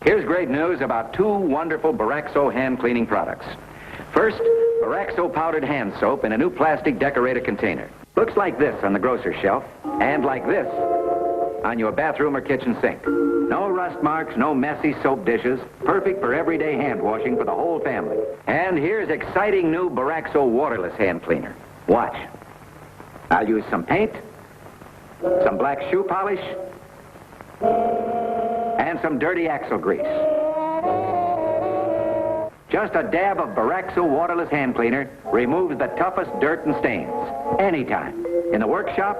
Here's great news about two wonderful Baraxo hand cleaning products. First, Baraxo powdered hand soap in a new plastic decorated container. Looks like this on the grocer's shelf, and like this on your bathroom or kitchen sink. No rust marks, no messy soap dishes. Perfect for everyday hand washing for the whole family. And here's exciting new Baraxo waterless hand cleaner. Watch. I'll use some paint, some black shoe polish, and some dirty axle grease. Just a dab of Baraxo waterless hand cleaner removes the toughest dirt and stains. Anytime. In the workshop,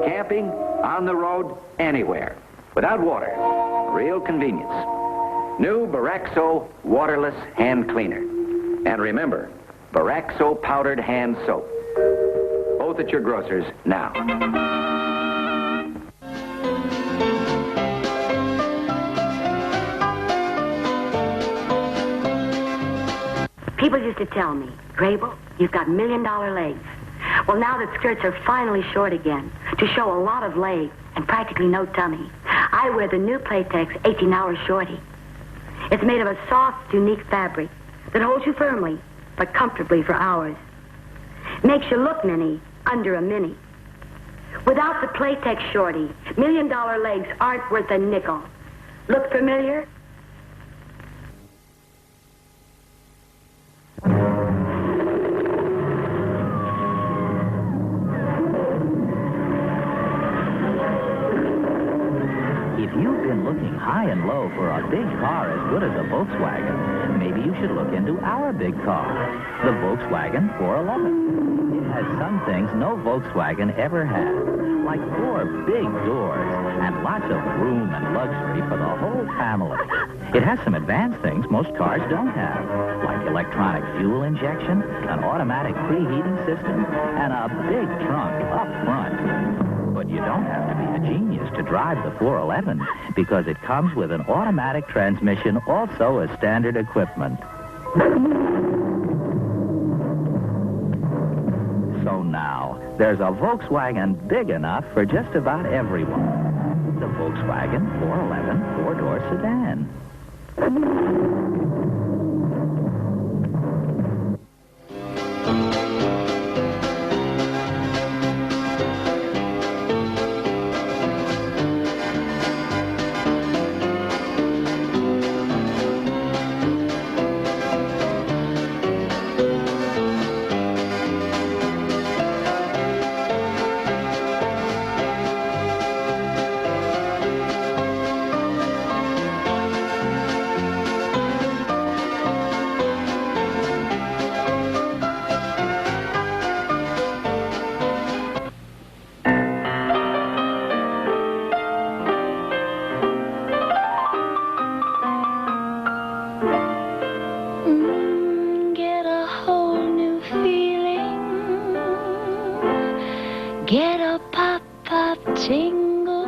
camping, on the road, anywhere. Without water. Real convenience. New Baraxo waterless hand cleaner. And remember, Baraxo powdered hand soap. Both at your grocer's now. People used to tell me, Grable, you've got million-dollar legs. Well, now that skirts are finally short again, to show a lot of leg and practically no tummy, I wear the new Playtex 18-hour shorty. It's made of a soft, unique fabric that holds you firmly, but comfortably for hours. Makes you look mini under a mini. Without the Playtex shorty, million-dollar legs aren't worth a nickel. Look familiar? If you've been looking high and low for a big car as good as a Volkswagen, maybe you should look into our big car, the Volkswagen 411. It has some things no Volkswagen ever had, like 4 big doors and lots of room and luxury for the whole family. It has some advanced things most cars don't have, like electronic fuel injection, an automatic preheating system, and a big trunk up front. But you don't have to be a genius to drive the 411 because it comes with an automatic transmission, also as standard equipment. So now, there's a Volkswagen big enough for just about everyone. The Volkswagen 411 4-door sedan. Get a whole new feeling. Get a pop-pop tingle.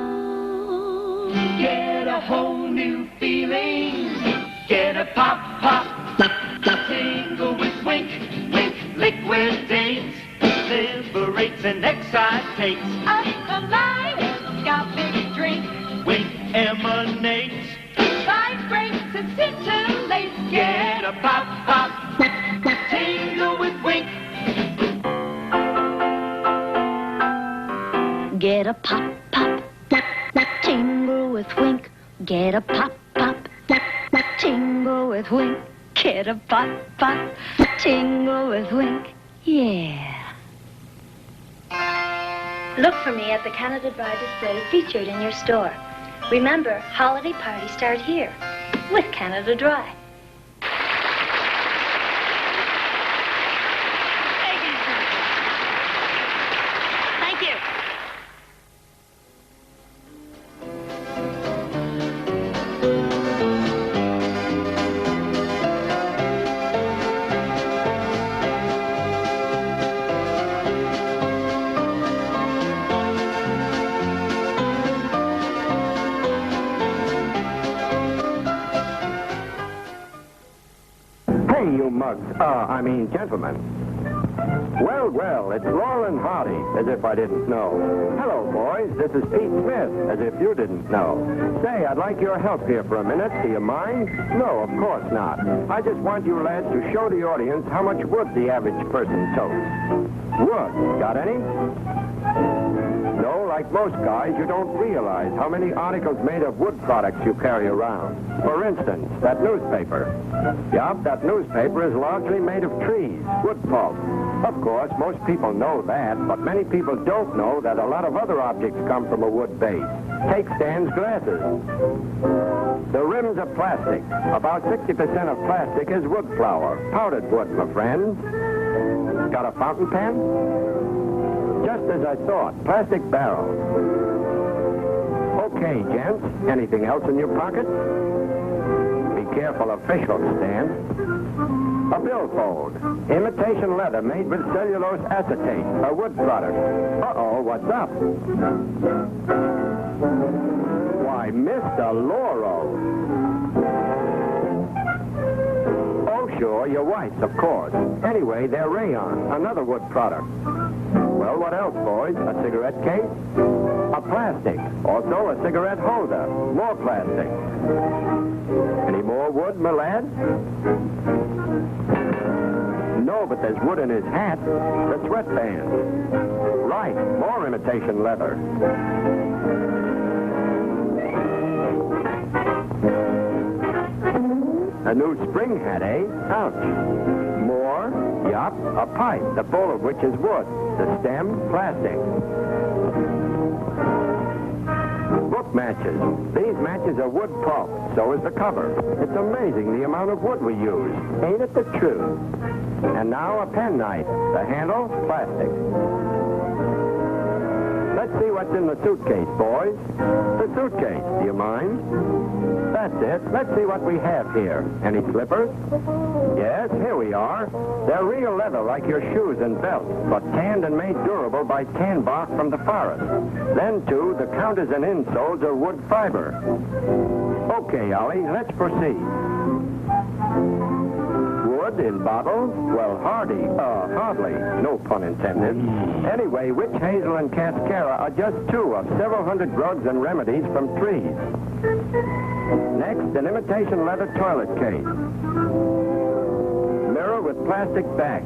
Get a whole new feeling. Get a pop-pop tingle with Wink. Wink liquidates, liberates and excites. Up the line, got big drink. Wink emanates. Vibrates and scintillates. Get a pop-pop tingle with Wink. Get a pop-pop tingle with Wink. Get a pop-pop tingle with Wink. Get a pop-pop tingle with Wink. Yeah. Look for me at the Canada Dry display featured in your store. Remember, holiday parties start here with Canada Dry. Thank you. Hey, you mugs. Gentlemen. Well, well, it's Laurel and Hardy, as if I didn't know. Hello, boys. This is Pete Smith, as if you didn't know. Say, I'd like your help here for a minute. Do you mind? No, of course not. I just want you lads to show the audience how much wood the average person totes. Wood. Got any? No, like most guys, you don't realize how many articles made of wood products you carry around. For instance, that newspaper. Yup, that newspaper is largely made of trees, wood pulp. Of course, most people know that, but many people don't know that a lot of other objects come from a wood base. Take Stan's glasses. The rims are plastic. About 60% of plastic is wood flour, powdered wood, my friends. Got a fountain pen? Just as I thought, plastic barrel. Okay, gents, anything else in your pocket? Be careful of fish hooks, Stan. A billfold. Imitation leather made with cellulose acetate, a wood product. Uh-oh, what's up? Why, Mr. Lauro. Oh, sure, your wife's, of course. Anyway, they're rayon, another wood product. Well, what else, boys? A cigarette case? A plastic. Also a cigarette holder. More plastic. Any more wood, my lad? No, but there's wood in his hat. The sweatband. Right, more imitation leather. A new spring hat, eh? Ouch. More? Yup, a pipe, the bowl of which is wood. The stem, plastic. Book matches. These matches are wood pulp. So is the cover. It's amazing the amount of wood we use. Ain't it the truth? And now a penknife. The handle, plastic. Let's see what's in the suitcase, boys. The suitcase, do you mind? That's it. Let's see what we have here. Any slippers? Yes, here we are. They're real leather like your shoes and belts, but tanned and made durable by tan bark from the forest. Then, too, the counters and insoles are wood fiber. Okay, Ollie, let's proceed. Wood in bottle? Well, hardly. No pun intended. Anyway, witch hazel and cascara are just two of several hundred drugs and remedies from trees. Next, an imitation leather toilet case. Mirror with plastic back.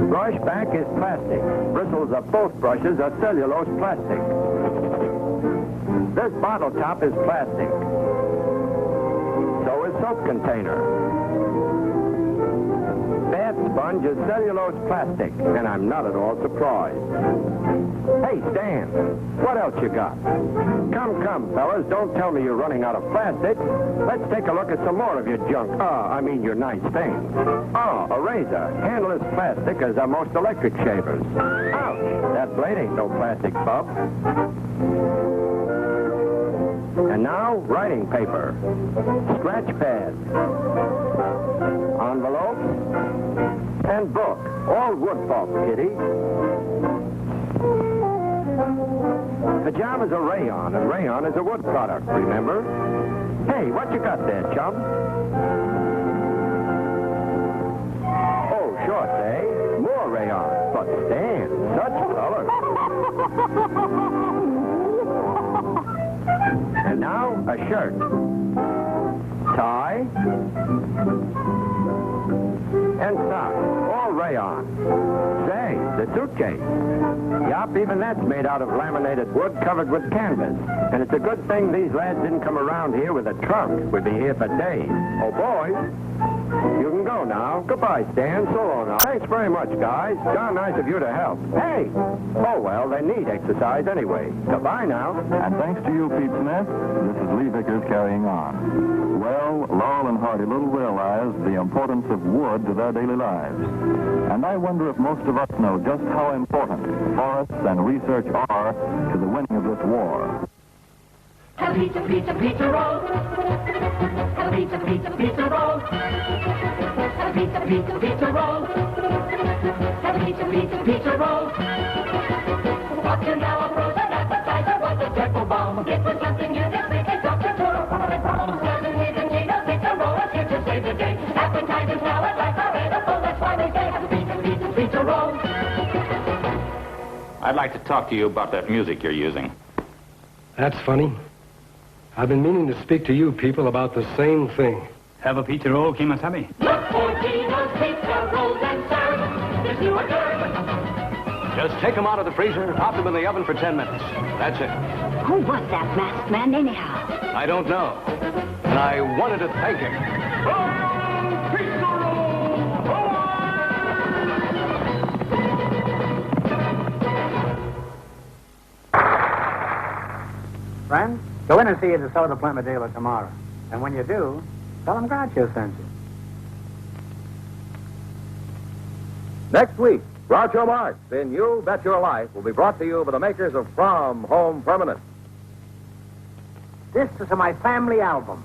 Brush back is plastic. Bristles of both brushes are cellulose plastic. This bottle top is plastic. So is soap container. Bath sponge is cellulose plastic, and I'm not at all surprised. Hey, Stan, what else you got? Come, fellas, don't tell me you're running out of plastic. Let's take a look at some more of your junk. Your nice things. A razor. Handle is plastic, as are most electric shavers. Ouch, that blade ain't no plastic, bub. And now, writing paper. Scratch pads. Envelope. And book. All wood pulp, kitty. Pajamas are rayon, and rayon is a wood product, remember? Hey, what you got there, chum? Oh, shorts, eh? More rayon. But Stan, such color. And now, a shirt. Tie. And socks. All rayon. Say, the suitcase. Yup, even that's made out of laminated wood covered with canvas. And it's a good thing these lads didn't come around here with a trunk. We'd be here for days. Oh, boys, you can go now. Goodbye, Stan. So long now. Thanks very much, guys. Darn nice of you to help. Hey! Oh, well, they need exercise anyway. Goodbye now. And thanks to you, Pete Smith, this is Lee Vickers carrying on. Well, Laurel and Hardy little realized the importance of wood to their daily lives. And I wonder if most of us know just how important forests and research are to the winning of this war. Have a pizza, pizza, pizza roll. Have a pizza, pizza, pizza roll. Have a pizza, pizza, pizza roll. Have a pizza, pizza, pizza roll. What's in our frozen appetizer? What's a triple bomb? Get with something you can make it up to total problem. Serving with a pizza roll is here to save the day. Appetizers now at last are edible. That's why they say have a pizza, pizza, pizza roll. I'd like to talk to you about that music you're using. That's funny. I've been meaning to speak to you people about the same thing. Have a pizza roll, Kimasabi? Look for Gino's Pizza Rolls and serve. This new hors Just take them out of the freezer, pop them in the oven for 10 minutes. That's it. Who was that masked man anyhow? I don't know. And I wanted to thank him. Friend, go in and see a DeSoto Plymouth dealer tomorrow. And when you do, tell him Groucho sent you. Next week, Groucho Marx in You Bet Your Life will be brought to you by the makers of From Home Permanent. This is my family album.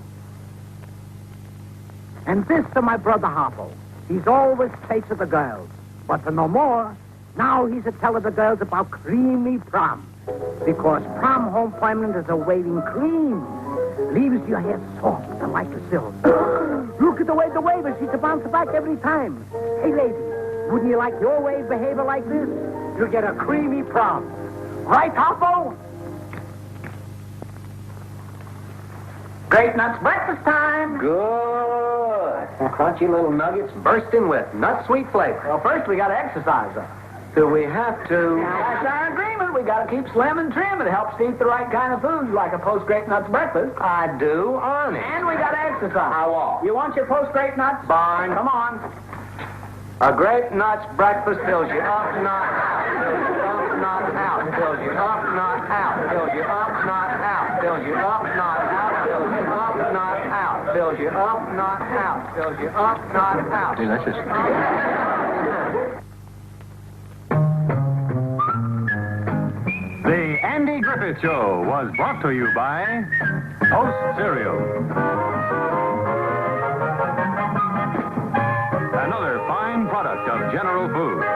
And this to my brother Hoppo. He's always chasing the girls. But for no more, now he's a telling the girls about creamy prom. Because From Home Permanent is a waving cream. Leaves your hair soft and like a silk. Look at the way the wave is. She's a bounce back every time. Hey, lady, wouldn't you like your wave behavior like this? You'll get a creamy prom. Right, Hoppo? Great Nuts breakfast time. Good. Crunchy little nuggets bursting with nut sweet flavor. Well, first we got to exercise them. Do we have to? That's our agreement. We got to keep slim and trim. It helps to eat the right kind of food, like a post-Great Nuts breakfast. I do, honest. And we got to exercise. How often? You want your post-Great Nuts? Fine. Come on. A Great Nuts breakfast fills you up, not out. Fills you up, not out. Fills you up, not out. Fills you up, not out. Fills you up, not out. Fills you up, not out. Fills you up, not out. Delicious. The Andy Griffith Show was brought to you by Toast Cereal. Another fine product of General Foods.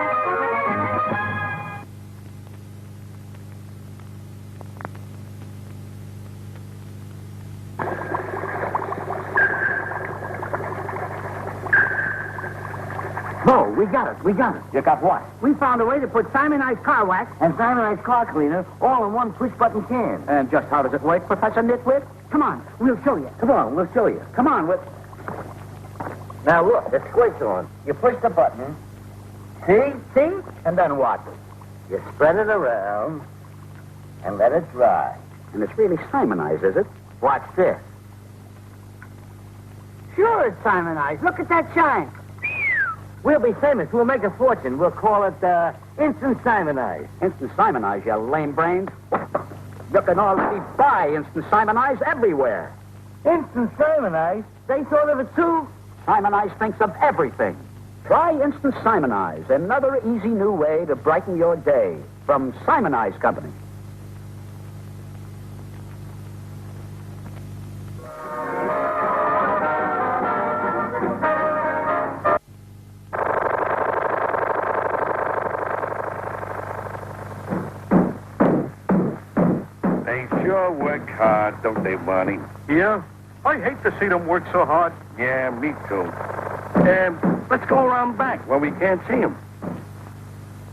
Oh, we got it. We got it. You got what? We found a way to put Simonized car wax and Simonized car cleaner all in one push-button can. And just how does it work, Professor Nitwit? Come on, we'll show you. Come on, we'll show you. Come on, Now look, it squirts on. You push the button. See? See? And then what? You spread it around and let it dry. And it's really Simonized, is it? Watch this. Sure, it's Simonized. Look at that shine. We'll be famous. We'll make a fortune. We'll call it Instant Simonize. Instant Simonize, you lame brains. You can already buy Instant Simonize everywhere. Instant Simonize? They thought of it, too? Simonize thinks of everything. Try Instant Simonize, another easy new way to brighten your day from Simonize Company. Sure work hard, don't they, Barney? Yeah? I hate to see them work so hard. Yeah, me too. Let's go around back where we can't see them.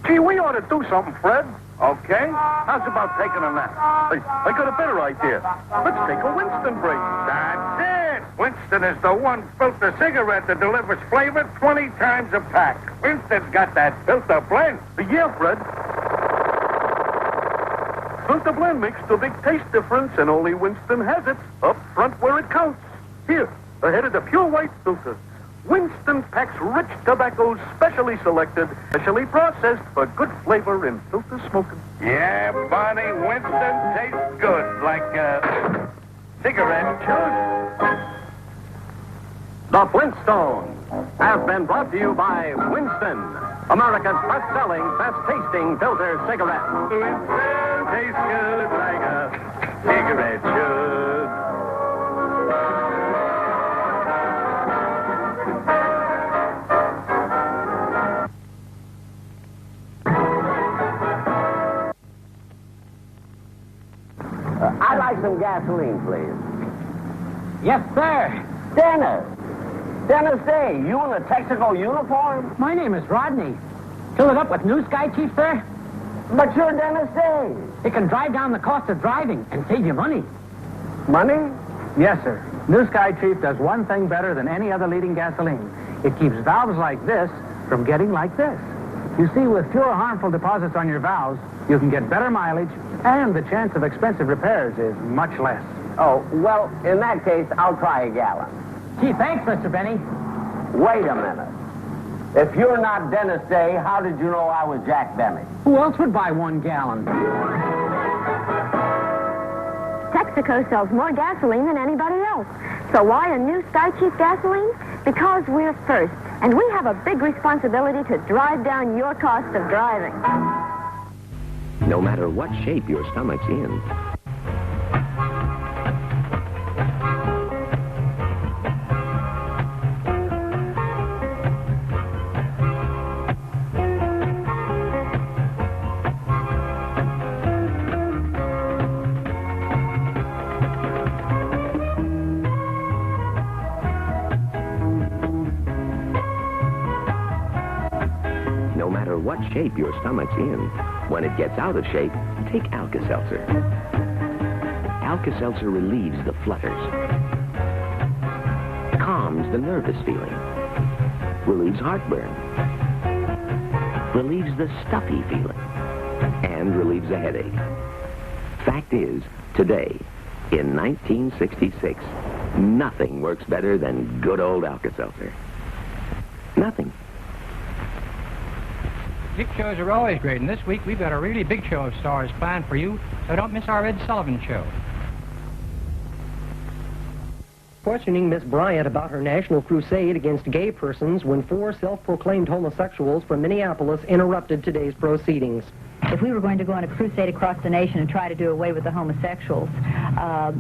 Gee, we ought to do something, Fred. Okay. How's about taking a nap? I got a better idea. Let's take a Winston break. That's it. Winston is the one filter cigarette that delivers flavor 20 times a pack. Winston's got that filter blend. Yeah, Fred. Filter blend makes the big taste difference, and only Winston has it up front where it counts. Here, ahead of the pure white filter. Winston packs rich tobaccos specially selected, specially processed for good flavor in filter smoking. Yeah, Barney, Winston tastes good, like cigarette should. The Flintstones have been brought to you by Winston, America's best-selling, best-tasting filter cigarette. Winston tastes good like a cigarette should. I'd like some gasoline, please. Yes, sir. Dennis Day, you in a Texaco uniform? My name is Rodney. Fill it up with news guy, Chief, sir? But you're Dennis Day. It can drive down the cost of driving and save you money. Money? Yes, sir. New Sky Chief does one thing better than any other leading gasoline. It keeps valves like this from getting like this. You see, with fewer harmful deposits on your valves, you can get better mileage, and the chance of expensive repairs is much less. Oh, well, in that case, I'll try a gallon. Gee, thanks, Mr. Benny. Wait a minute. If you're not Dennis Day, how did you know I was Jack Benny? Who else would buy 1 gallon? Texaco sells more gasoline than anybody else. So why a new Sky Chief gasoline? Because we're first, and we have a big responsibility to drive down your cost of driving. No matter what shape your stomach's in. No matter what shape your stomach's in, when it gets out of shape, take Alka-Seltzer. Alka-Seltzer relieves the flutters, calms the nervous feeling, relieves heartburn, relieves the stuffy feeling, and relieves a headache. Fact is, today, in 1966, nothing works better than good old Alka-Seltzer. Nothing. Big shows are always great, and this week we've got a really big show of stars planned for you, so don't miss our Ed Sullivan Show. Questioning Miss Bryant about her national crusade against gay persons when 4 self-proclaimed homosexuals from Minneapolis interrupted today's proceedings. If we were going to go on a crusade across the nation and try to do away with the homosexuals,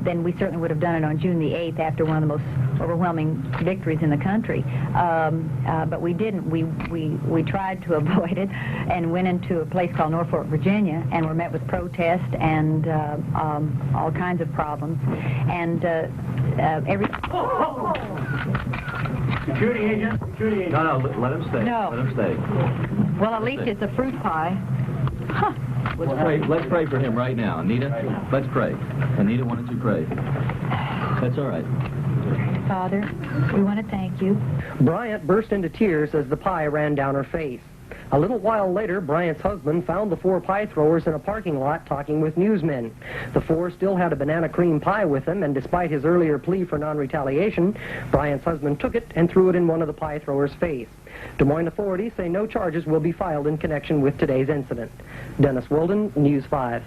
then we certainly would have done it on June the 8th after one of the most overwhelming victories in the country. But we didn't. We tried to avoid it and went into a place called Norfolk, Virginia, and were met with protest and all kinds of problems. And every... Security agent? Security agent. No, let him stay. No. Let him stay. Well, at least it's a fruit pie. Huh. Let's pray for him right now. Anita, let's pray. Anita wanted to pray. That's all right. Father, we want to thank you. Bryant burst into tears as the pie ran down her face. A little while later, Bryant's husband found the 4 pie throwers in a parking lot talking with newsmen. The 4 still had a banana cream pie with them, and despite his earlier plea for non-retaliation, Bryant's husband took it and threw it in one of the pie throwers' face. Des Moines authorities say no charges will be filed in connection with today's incident. Dennis Walden, News 5.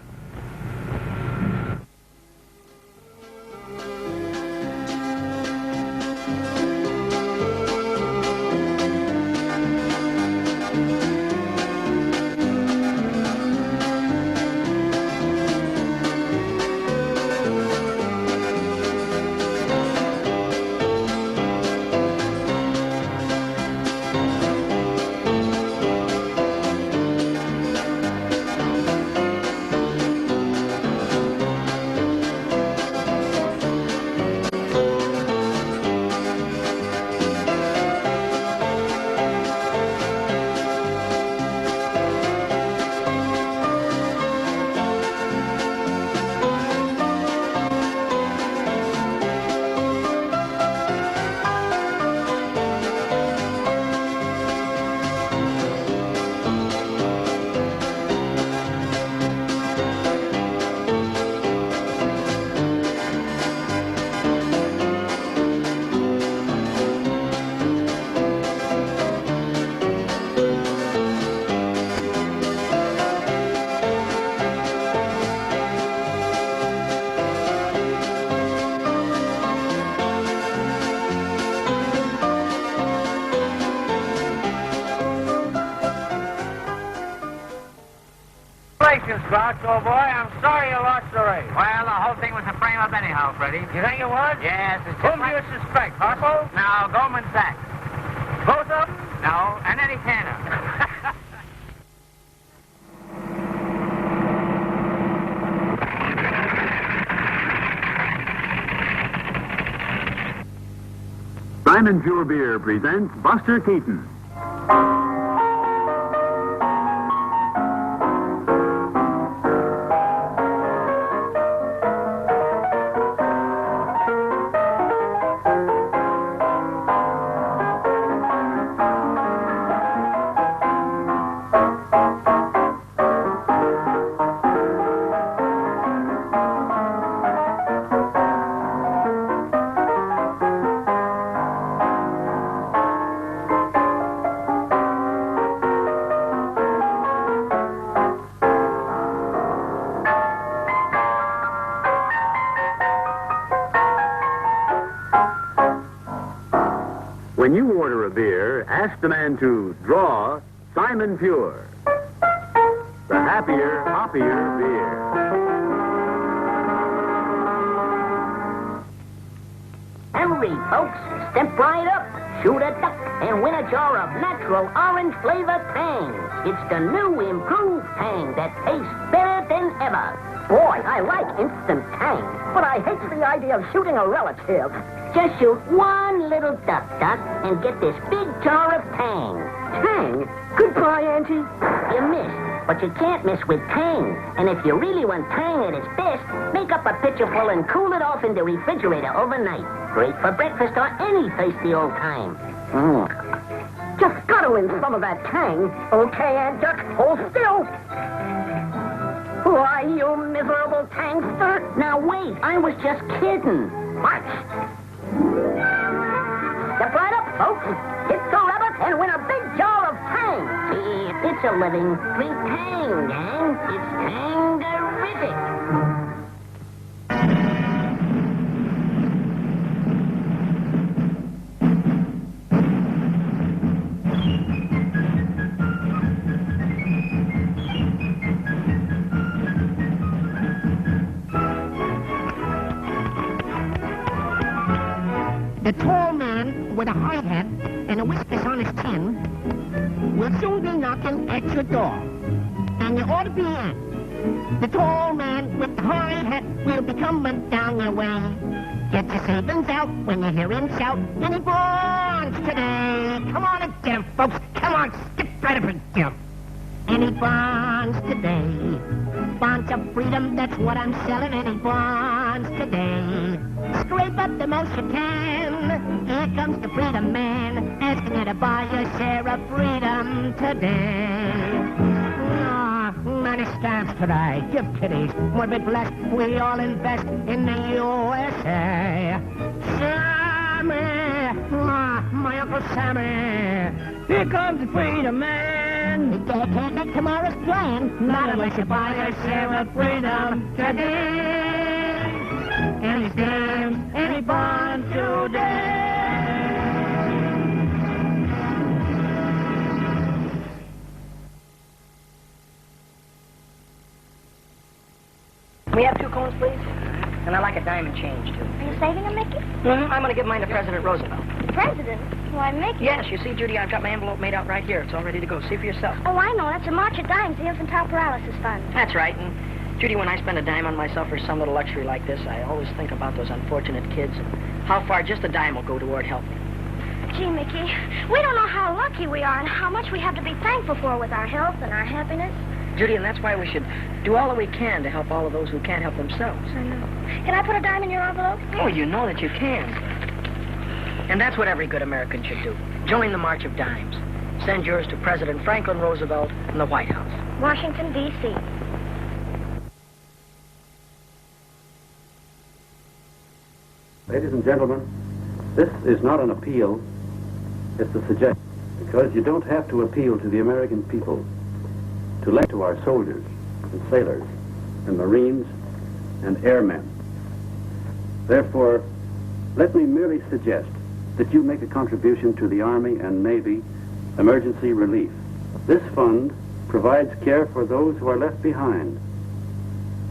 Congratulations, Grouch, old boy. I'm sorry you lost the race. Well, the whole thing was a frame-up anyhow, Freddie. You think it was? Yes, it's Whom do you suspect, Harpo? No, Goldman Sachs. Both of them? No, and Eddie Tanner. Simon Pure Beer presents Buster Keaton. When you order a beer, ask the man to draw Simon Pure. The happier, hoppier beer. Hurry, folks. Step right up, shoot a duck, and win a jar of natural orange flavor Tang. It's the new improved Tang that tastes better than ever. Boy, I like instant Tang, but I hate the idea of shooting a relative. Just shoot one little duck, and get this big jar of Tang. Tang? Goodbye, Auntie. You missed. But you can't miss with Tang. And if you really want Tang at its best, make up a pitcher full and cool it off in the refrigerator overnight. Great for breakfast or any thirsty old time. Just scuttle in some of that Tang. Okay, Aunt Duck, hold still. Why, you miserable Tangster. Now wait, I was just kidding. March. Step right up, folks. Hit the rabbit and win a big jar of Tang. If it's a living, drink Tang, gang. It's Tang-erific. The tall man with a hard hat and the whiskers on his chin will soon be knocking at your door. And you ought to be in. The tall man with the hard hat will be coming down your way. Get your savings out when you hear him shout, any bonds today? Come on and get 'em, folks. Come on, skip right up and get 'em. Any bonds today? Bonds of freedom, that's what I'm selling. Any bonds today? Scrape up the most you can. Here comes the freedom man, asking you to buy your share of freedom today. Many stamps today. Give kiddies. We're a bit blessed. We all invest in the USA. Sammy! My Uncle Sammy! Here comes the freedom man! You can't make tomorrow's plan. Not unless you buy your share of freedom today. Any stamps, any bonds today. We have 2 cones, please? And I like a diamond change, too. Are you saving them, Mickey? Mm-hmm. I'm going to give mine to President Roosevelt. President? Why, Mickey? Yes, you see, Judy, I've got my envelope made out right here. It's all ready to go. See for yourself. Oh, I know. That's a March of Dimes, the Infantile Paralysis Fund. That's right. And, Judy, when I spend a dime on myself for some little luxury like this, I always think about those unfortunate kids and how far just a dime will go toward helping. Gee, Mickey, we don't know how lucky we are and how much we have to be thankful for with our health and our happiness. Judy, and that's why we should do all that we can to help all of those who can't help themselves. I know. Can I put a dime in your envelope? Oh, you know that you can. And that's what every good American should do. Join the March of Dimes. Send yours to President Franklin Roosevelt in the White House. Washington, D.C. Ladies and gentlemen, this is not an appeal, it's a suggestion. Because you don't have to appeal to the American people to lend to our soldiers and sailors and Marines and airmen. Therefore, let me merely suggest that you make a contribution to the Army and Navy emergency relief. This fund provides care for those who are left behind,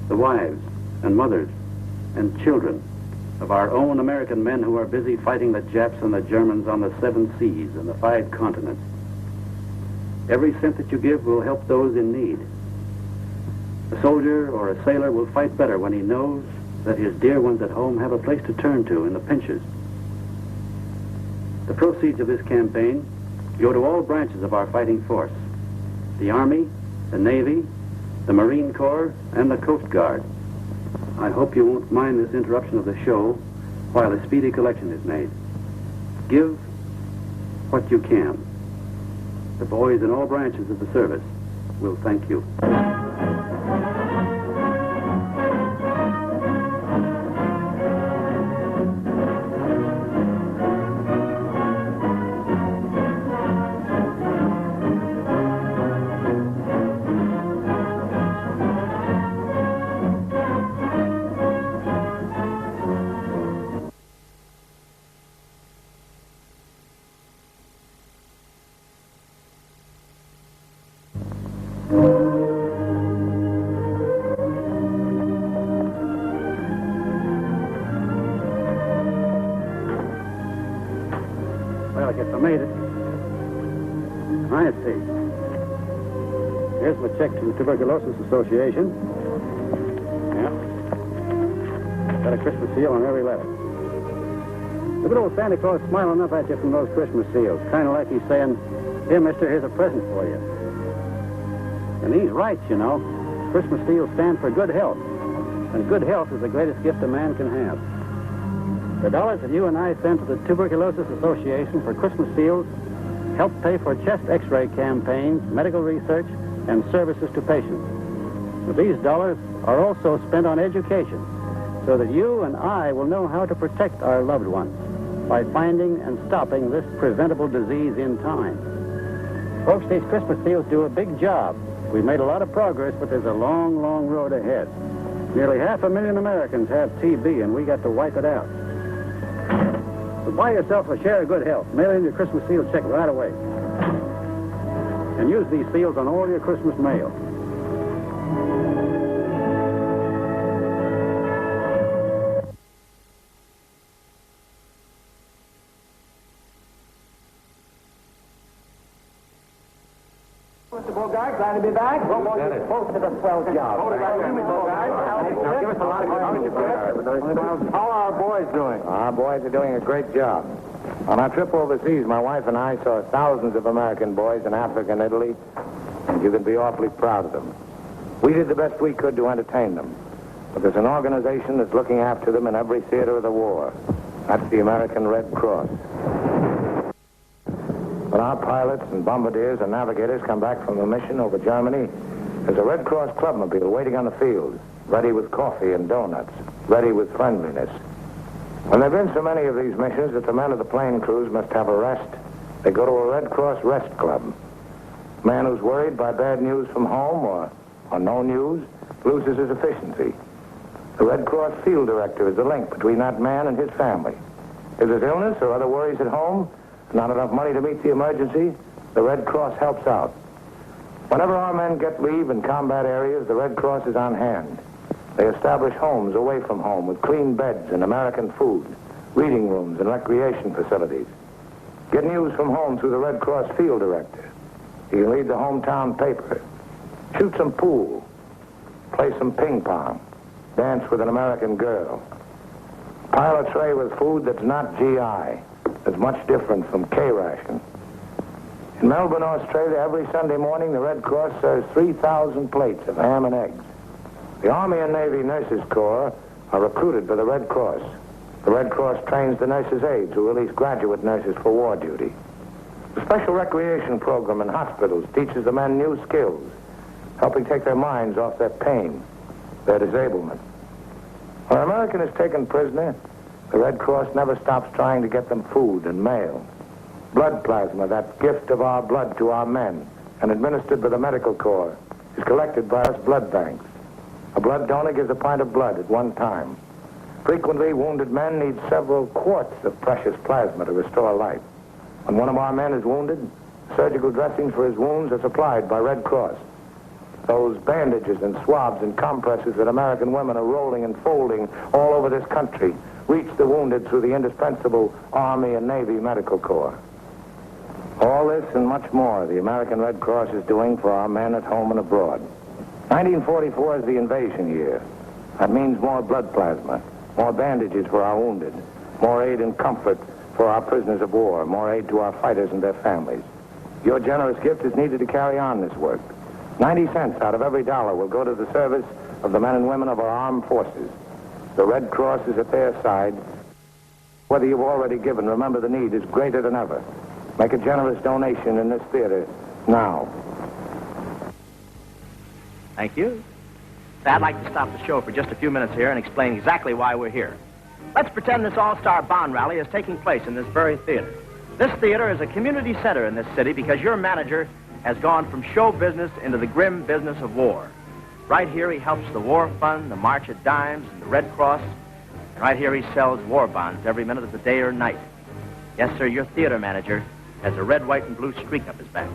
the wives and mothers and children of our own American men who are busy fighting the Japs and the Germans on the 7 seas and the 5 continents. Every cent that you give will help those in need. A soldier or a sailor will fight better when he knows that his dear ones at home have a place to turn to in the pinches. The proceeds of this campaign go to all branches of our fighting force: the Army, the Navy, the Marine Corps, and the Coast Guard. I hope you won't mind this interruption of the show while a speedy collection is made. Give what you can. The boys in all branches of the service will thank you. Well, I guess I made it. I see. Here's my check to the Tuberculosis Association. Yeah. Got a Christmas seal on every letter. The good old Santa Claus smiling up at you from those Christmas seals. Kind of like he's saying, "Here, mister, here's a present for you." And he's right, you know. Christmas seals stand for good health. And good health is the greatest gift a man can have. The dollars that you and I sent to the Tuberculosis Association for Christmas seals help pay for chest x-ray campaigns, medical research, and services to patients. But these dollars are also spent on education so that you and I will know how to protect our loved ones by finding and stopping this preventable disease in time. Folks, these Christmas seals do a big job. We've made a lot of progress, but there's a long, long road ahead. Nearly 500,000 Americans have TB, and we got to wipe it out. So buy yourself a share of good health. Mail in your Christmas seal check right away. And use these seals on all your Christmas mail. Mr. Bogart, glad to be back. Well, both did a swell job. Now, give us a lot of good. How are our boys doing? Our boys are doing a great job. On our trip overseas, my wife and I saw thousands of American boys in Africa and Italy, and you can be awfully proud of them. We did the best we could to entertain them, but there's an organization that's looking after them in every theater of the war. That's the American Red Cross. When our pilots and bombardiers and navigators come back from a mission over Germany, there's a Red Cross clubmobile waiting on the field, ready with coffee and donuts, ready with friendliness. When there have been so many of these missions that the men of the plane crews must have a rest, they go to a Red Cross rest club. A man who's worried by bad news from home or no news loses his efficiency. The Red Cross field director is the link between that man and his family. If there's illness or other worries at home, not enough money to meet the emergency, the Red Cross helps out. Whenever our men get leave in combat areas, the Red Cross is on hand. They establish homes away from home with clean beds and American food, reading rooms and recreation facilities. Get news from home through the Red Cross field director. You can read the hometown paper, shoot some pool, play some ping pong, dance with an American girl. Pile a tray with food that's not GI. That's much different from K-ration. In Melbourne, Australia, every Sunday morning, the Red Cross serves 3,000 plates of ham and eggs. The Army and Navy Nurses Corps are recruited by the Red Cross. The Red Cross trains the nurses' aides who release graduate nurses for war duty. The special recreation program in hospitals teaches the men new skills, helping take their minds off their pain, their disablement. When an American is taken prisoner, the Red Cross never stops trying to get them food and mail. Blood plasma, that gift of our blood to our men, and administered by the Medical Corps, is collected by us blood banks. A blood donor gives a pint of blood at one time. Frequently, wounded men need several quarts of precious plasma to restore life. When one of our men is wounded, surgical dressings for his wounds are supplied by Red Cross. Those bandages and swabs and compresses that American women are rolling and folding all over this country reach the wounded through the indispensable Army and Navy Medical Corps. All this and much more the American Red Cross is doing for our men at home and abroad. 1944 is the invasion year. That means more blood plasma, more bandages for our wounded, more aid and comfort for our prisoners of war, more aid to our fighters and their families. Your generous gift is needed to carry on this work. 90 cents out of every dollar will go to the service of the men and women of our armed forces. The Red Cross is at their side. Whether you've already given, remember the need is greater than ever. Make a generous donation in this theater now. Thank you. Say, I'd like to stop the show for just a few minutes here and explain exactly why we're here. Let's pretend this all-star bond rally is taking place in this very theater. This theater is a community center in this city because your manager has gone from show business into the grim business of war. Right here, he helps the War Fund, the March of Dimes, and the Red Cross. And right here, he sells war bonds every minute of the day or night. Yes, sir, your theater manager has a red, white, and blue streak up his back.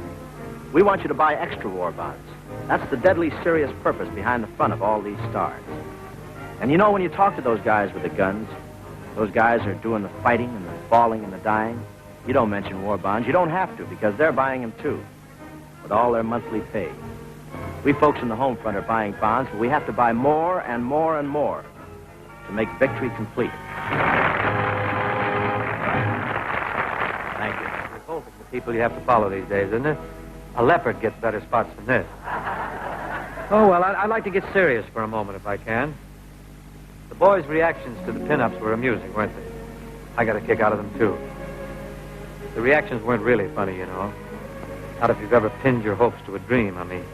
We want you to buy extra war bonds. That's the deadly serious purpose behind the front of all these stars. And you know, when you talk to those guys with the guns, those guys are doing the fighting and the falling and the dying. You don't mention war bonds. You don't have to, because they're buying them too, with all their monthly pay. We folks in the home front are buying bonds, but we have to buy more and more and more to make victory complete. Thank you. It's awful for people you have to follow these days, isn't it? A leopard gets better spots than this. Oh, well, I'd like to get serious for a moment, if I can. The boys' reactions to the pin-ups were amusing, weren't they? I got a kick out of them, too. The reactions weren't really funny, you know. Not if you've ever pinned your hopes to a dream, I mean.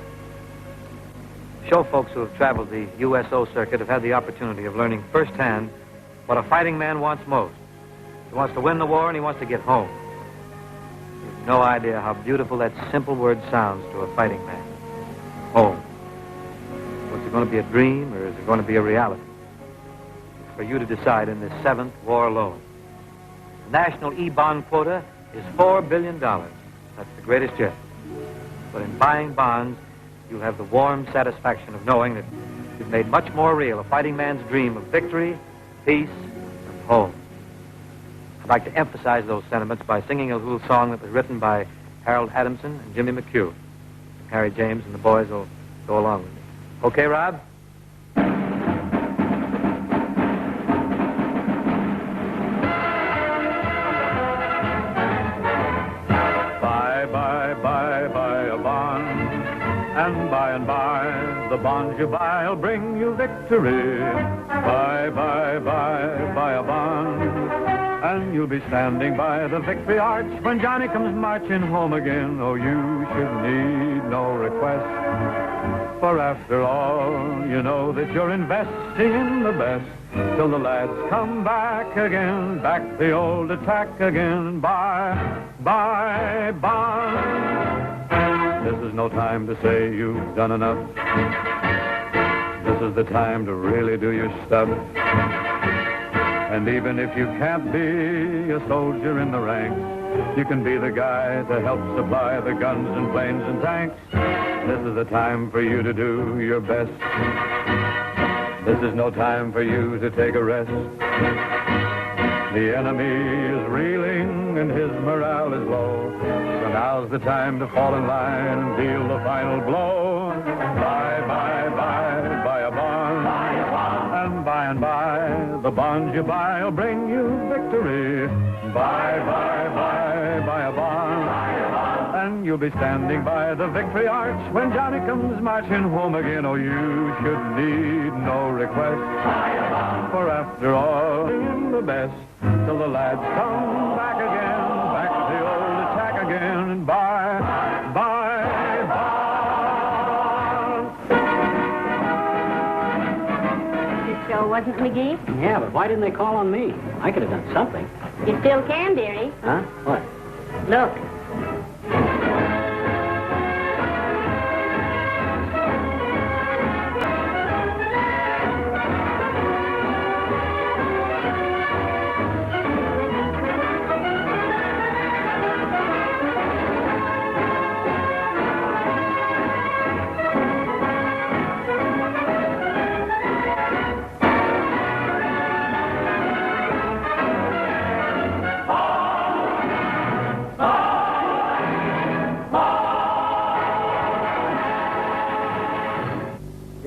Show folks who have traveled the USO circuit have had the opportunity of learning firsthand what a fighting man wants most. He wants to win the war and he wants to get home. You've no idea how beautiful that simple word sounds to a fighting man. Home. Was it going to be a dream or is it going to be a reality? It's for you to decide in this 7th war loan. The national E-bond quota is $4 billion. That's the greatest yet. But in buying bonds, you'll have the warm satisfaction of knowing that you've made much more real a fighting man's dream of victory, peace, and home. I'd like to emphasize those sentiments by singing a little song that was written by Harold Adamson and Jimmy McHugh. Harry James and the boys will go along with me. Okay, Rob? And by, the bonds you buy'll bring you victory. Buy a bond, and you'll be standing by the victory arch when Johnny comes marching home again. Oh, you should need no request, for after all, you know that you're investing in the best. Till the lads come back again, back the old attack again. Buy bonds. This is no time to say you've done enough. This is the time to really do your stuff. And even if you can't be a soldier in the ranks, you can be the guy to help supply the guns and planes and tanks. This is the time for you to do your best. This is no time for you to take a rest. The enemy is reeling and his morale is low. So now's the time to fall in line and deal the final blow. Buy a bond. And by, the bonds you buy will bring you victory. Buy a bond. And you'll be standing by the victory arch when Johnny comes marching home again. Oh, you should need no request, for after all, in the best, till the lads come back again, back to the old attack again, and buy bonds. This show wasn't McGee? Yeah, but why didn't they call on me? I could have done something. You still can, dearie. Huh? What? Look.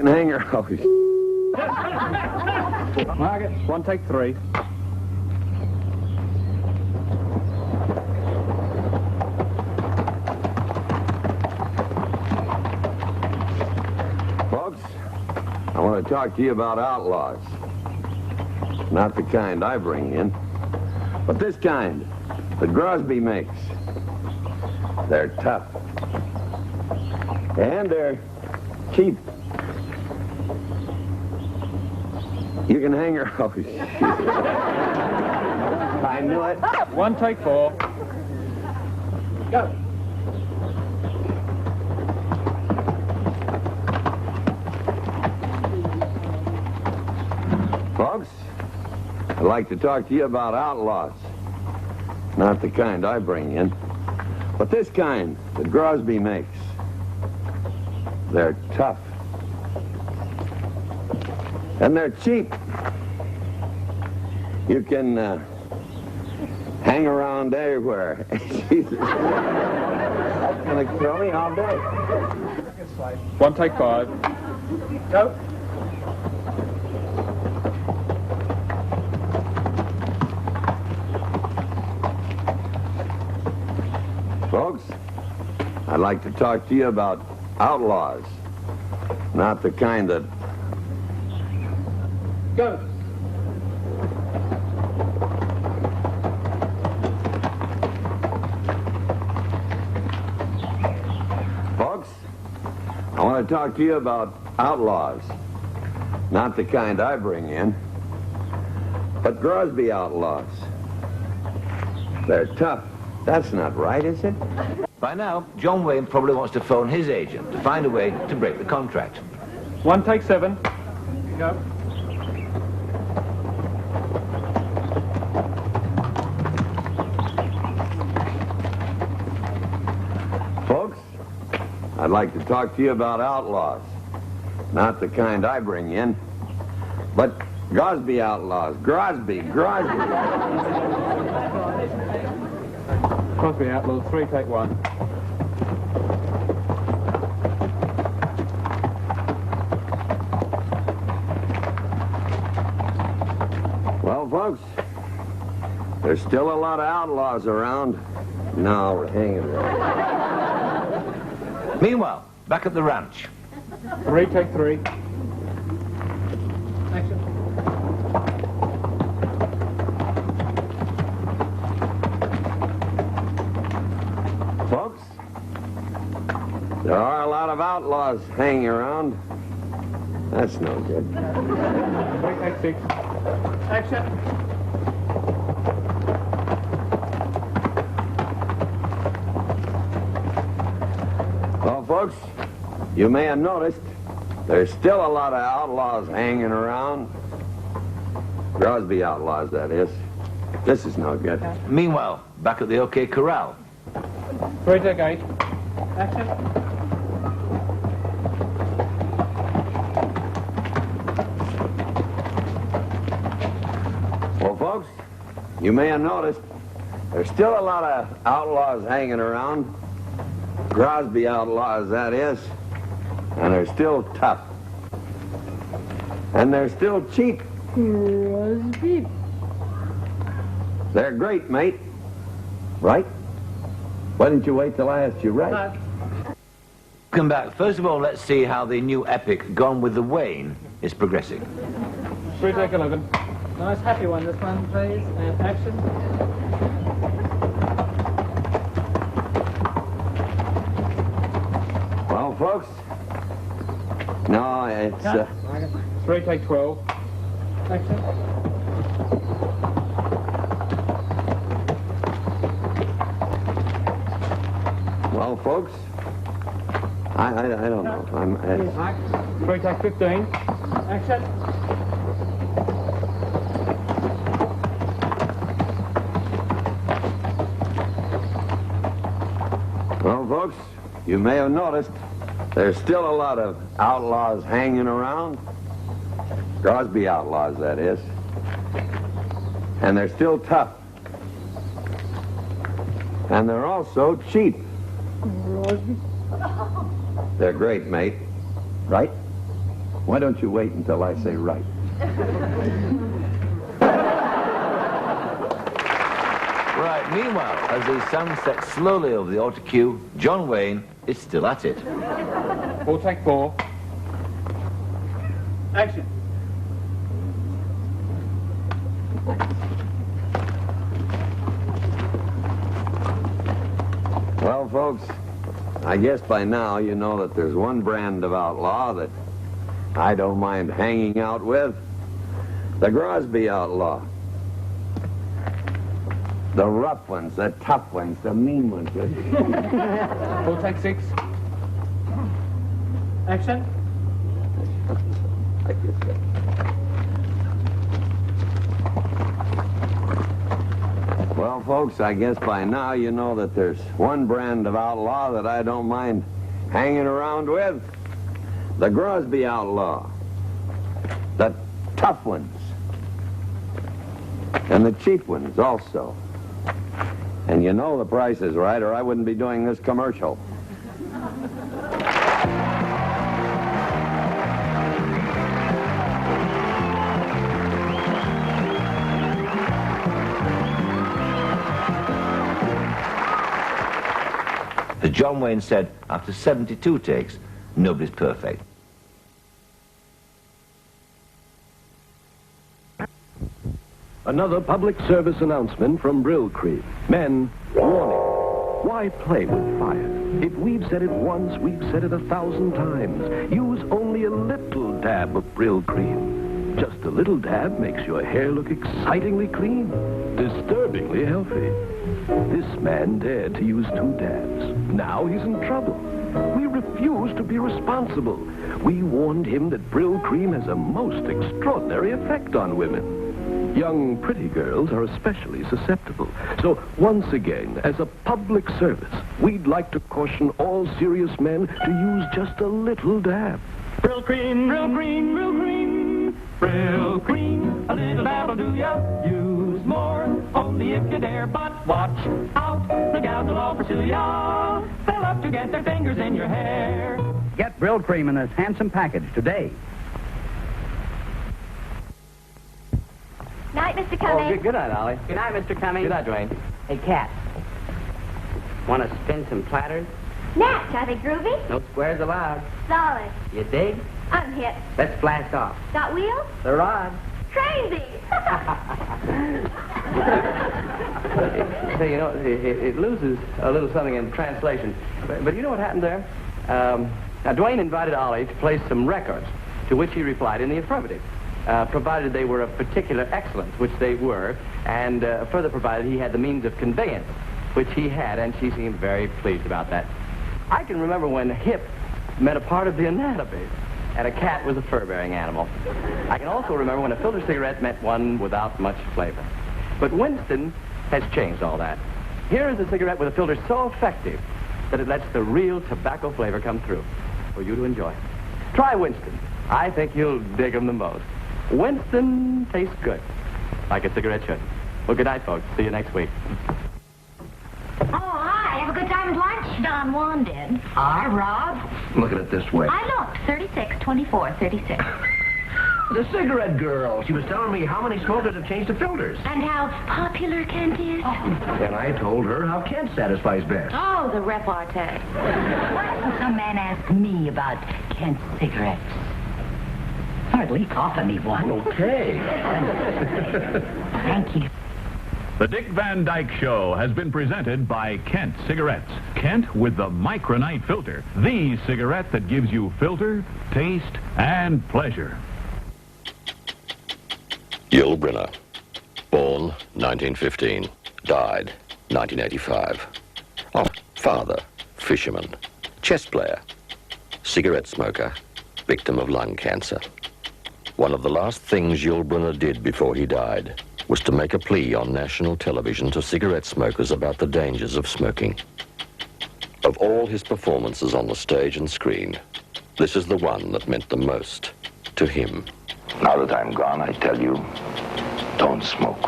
Hang your hose. Margaret, 1 take 3. Folks, I want to talk to you about outlaws. Not the kind I bring in, but this kind that Grosby makes. They're tough. And they're cheap. You can hang your hose. I knew it. 1 take 4. Go. Folks, I'd like to talk to you about outlaws. Not the kind I bring in, but this kind that Grosby makes. They're tough. And they're cheap. You can hang around everywhere. That's going to kill me all day. One, take 5. Go. Folks, I'd like to talk to you about outlaws. Not the kind that... Go. Folks, I want to talk to you about outlaws. Not the kind I bring in, but Grosby outlaws. They're tough. That's not right, is it? By now, John Wayne probably wants to phone his agent to find a way to break the contract. 1, take 7. Go. Folks, I'd like to talk to you about outlaws. Not the kind I bring in, but Grosby outlaws. Grosby. Crosby outlaws, 3, take 1. Well, folks, there's still a lot of outlaws around. No, we're hanging around. Meanwhile, back at the ranch. 3, take 3. Action. Folks, there are a lot of outlaws hanging around. That's no good. 3, take 6. Action. Well, folks, you may have noticed there's still a lot of outlaws hanging around. Grosby outlaws, that is. This is no good. Meanwhile, back at the OK Corral. 3, take 8. Action. Well, folks, you may have noticed there's still a lot of outlaws hanging around. Grosby outlaws, that is. And they're still tough. And they're still cheap. Grosby. They're great, mate. Right? Why didn't you wait till I asked you right? Come back. First of all, let's see how the new epic, Gone with the Wayne, is progressing. 3, take 11. Nice happy one, this one, please. And action. Well, folks, no, it's... 3, take 12. Action. Well, folks, I don't know. I'm... 3, take 15. Action. Well, folks, you may have noticed there's still a lot of outlaws hanging around. Grosby outlaws, that is. And they're still tough. And they're also cheap. Grosby. They're great, mate. Right? Why don't you wait until I say right? Right, meanwhile, as the sun sets slowly over the auto cue, John Wayne is still at it. 4, take 4. Action. Well, folks, I guess by now you know that there's one brand of outlaw that I don't mind hanging out with. The Grosby outlaw. The rough ones, the tough ones, the mean ones. 4, take 6. Action. Well, folks, I guess by now you know that there's one brand of outlaw that I don't mind hanging around with. The Grosby outlaw. The tough ones. And the cheap ones also. And you know the price is right, or I wouldn't be doing this commercial. As John Wayne said, after 72 takes, nobody's perfect. Another public service announcement from Brill Cream. Men, warning. Why play with fire? If we've said it once, we've said it 1,000 times. Use only a little dab of Brill Cream. Just a little dab makes your hair look excitingly clean, disturbingly healthy. This man dared to use 2 dabs. Now he's in trouble. We refuse to be responsible. We warned him that Brill Cream has a most extraordinary effect on women. Young, pretty girls are especially susceptible. So, once again, as a public service, we'd like to caution all serious men to use just a little dab. Brill Cream, Brill Cream, Brill Cream. Brill Cream, a little dab'll do ya. Use more, only if you dare. But watch out, the gals will all pursue ya. They'll love to get their fingers in your hair. Get Brill Cream in this handsome package today. Night, Mr. Cummings. Good night, Ollie. Good night, Mr. Cummings. Good night, Dwayne. Hey, Cat. Want to spin some platters? Natch, are they groovy? No squares allowed. Solid. You dig? I'm hip. Let's blast off. Got wheels? The rod. Crazy. So, you know, it loses a little something in translation. But you know what happened there? Now, Dwayne invited Ollie to play some records, to which he replied in the affirmative. Provided they were of particular excellence, which they were, and further provided he had the means of conveyance, which he had, and she seemed very pleased about that. I can remember when hip meant a part of the anatomy, and a cat was a fur-bearing animal. I can also remember when a filter cigarette meant one without much flavor. But Winston has changed all that. Here is a cigarette with a filter so effective that it lets the real tobacco flavor come through for you to enjoy. Try Winston. I think you'll dig them the most. Winston tastes good, like a cigarette should. Well, good night, folks. See you next week. Oh, hi. Have a good time at lunch? Don Juan did. Hi, Rob. Look at it this way. I looked. 36, 24, 36. The cigarette girl. She was telling me how many smokers have changed to filters. And how popular Kent is? And I told her how Kent satisfies best. Oh, the repartee. Some man asked me about Kent cigarettes. Or at least offer me one. Okay. Thank you. The Dick Van Dyke Show has been presented by Kent Cigarettes. Kent with the Micronite filter. The cigarette that gives you filter, taste, and pleasure. Yul Brynner, born 1915, died 1985. Oh, father, fisherman, chess player, cigarette smoker, victim of lung cancer. One of the last things Yul Brynner did before he died was to make a plea on national television to cigarette smokers about the dangers of smoking. Of all his performances on the stage and screen, this is the one that meant the most to him. Now that I'm gone, I tell you, don't smoke.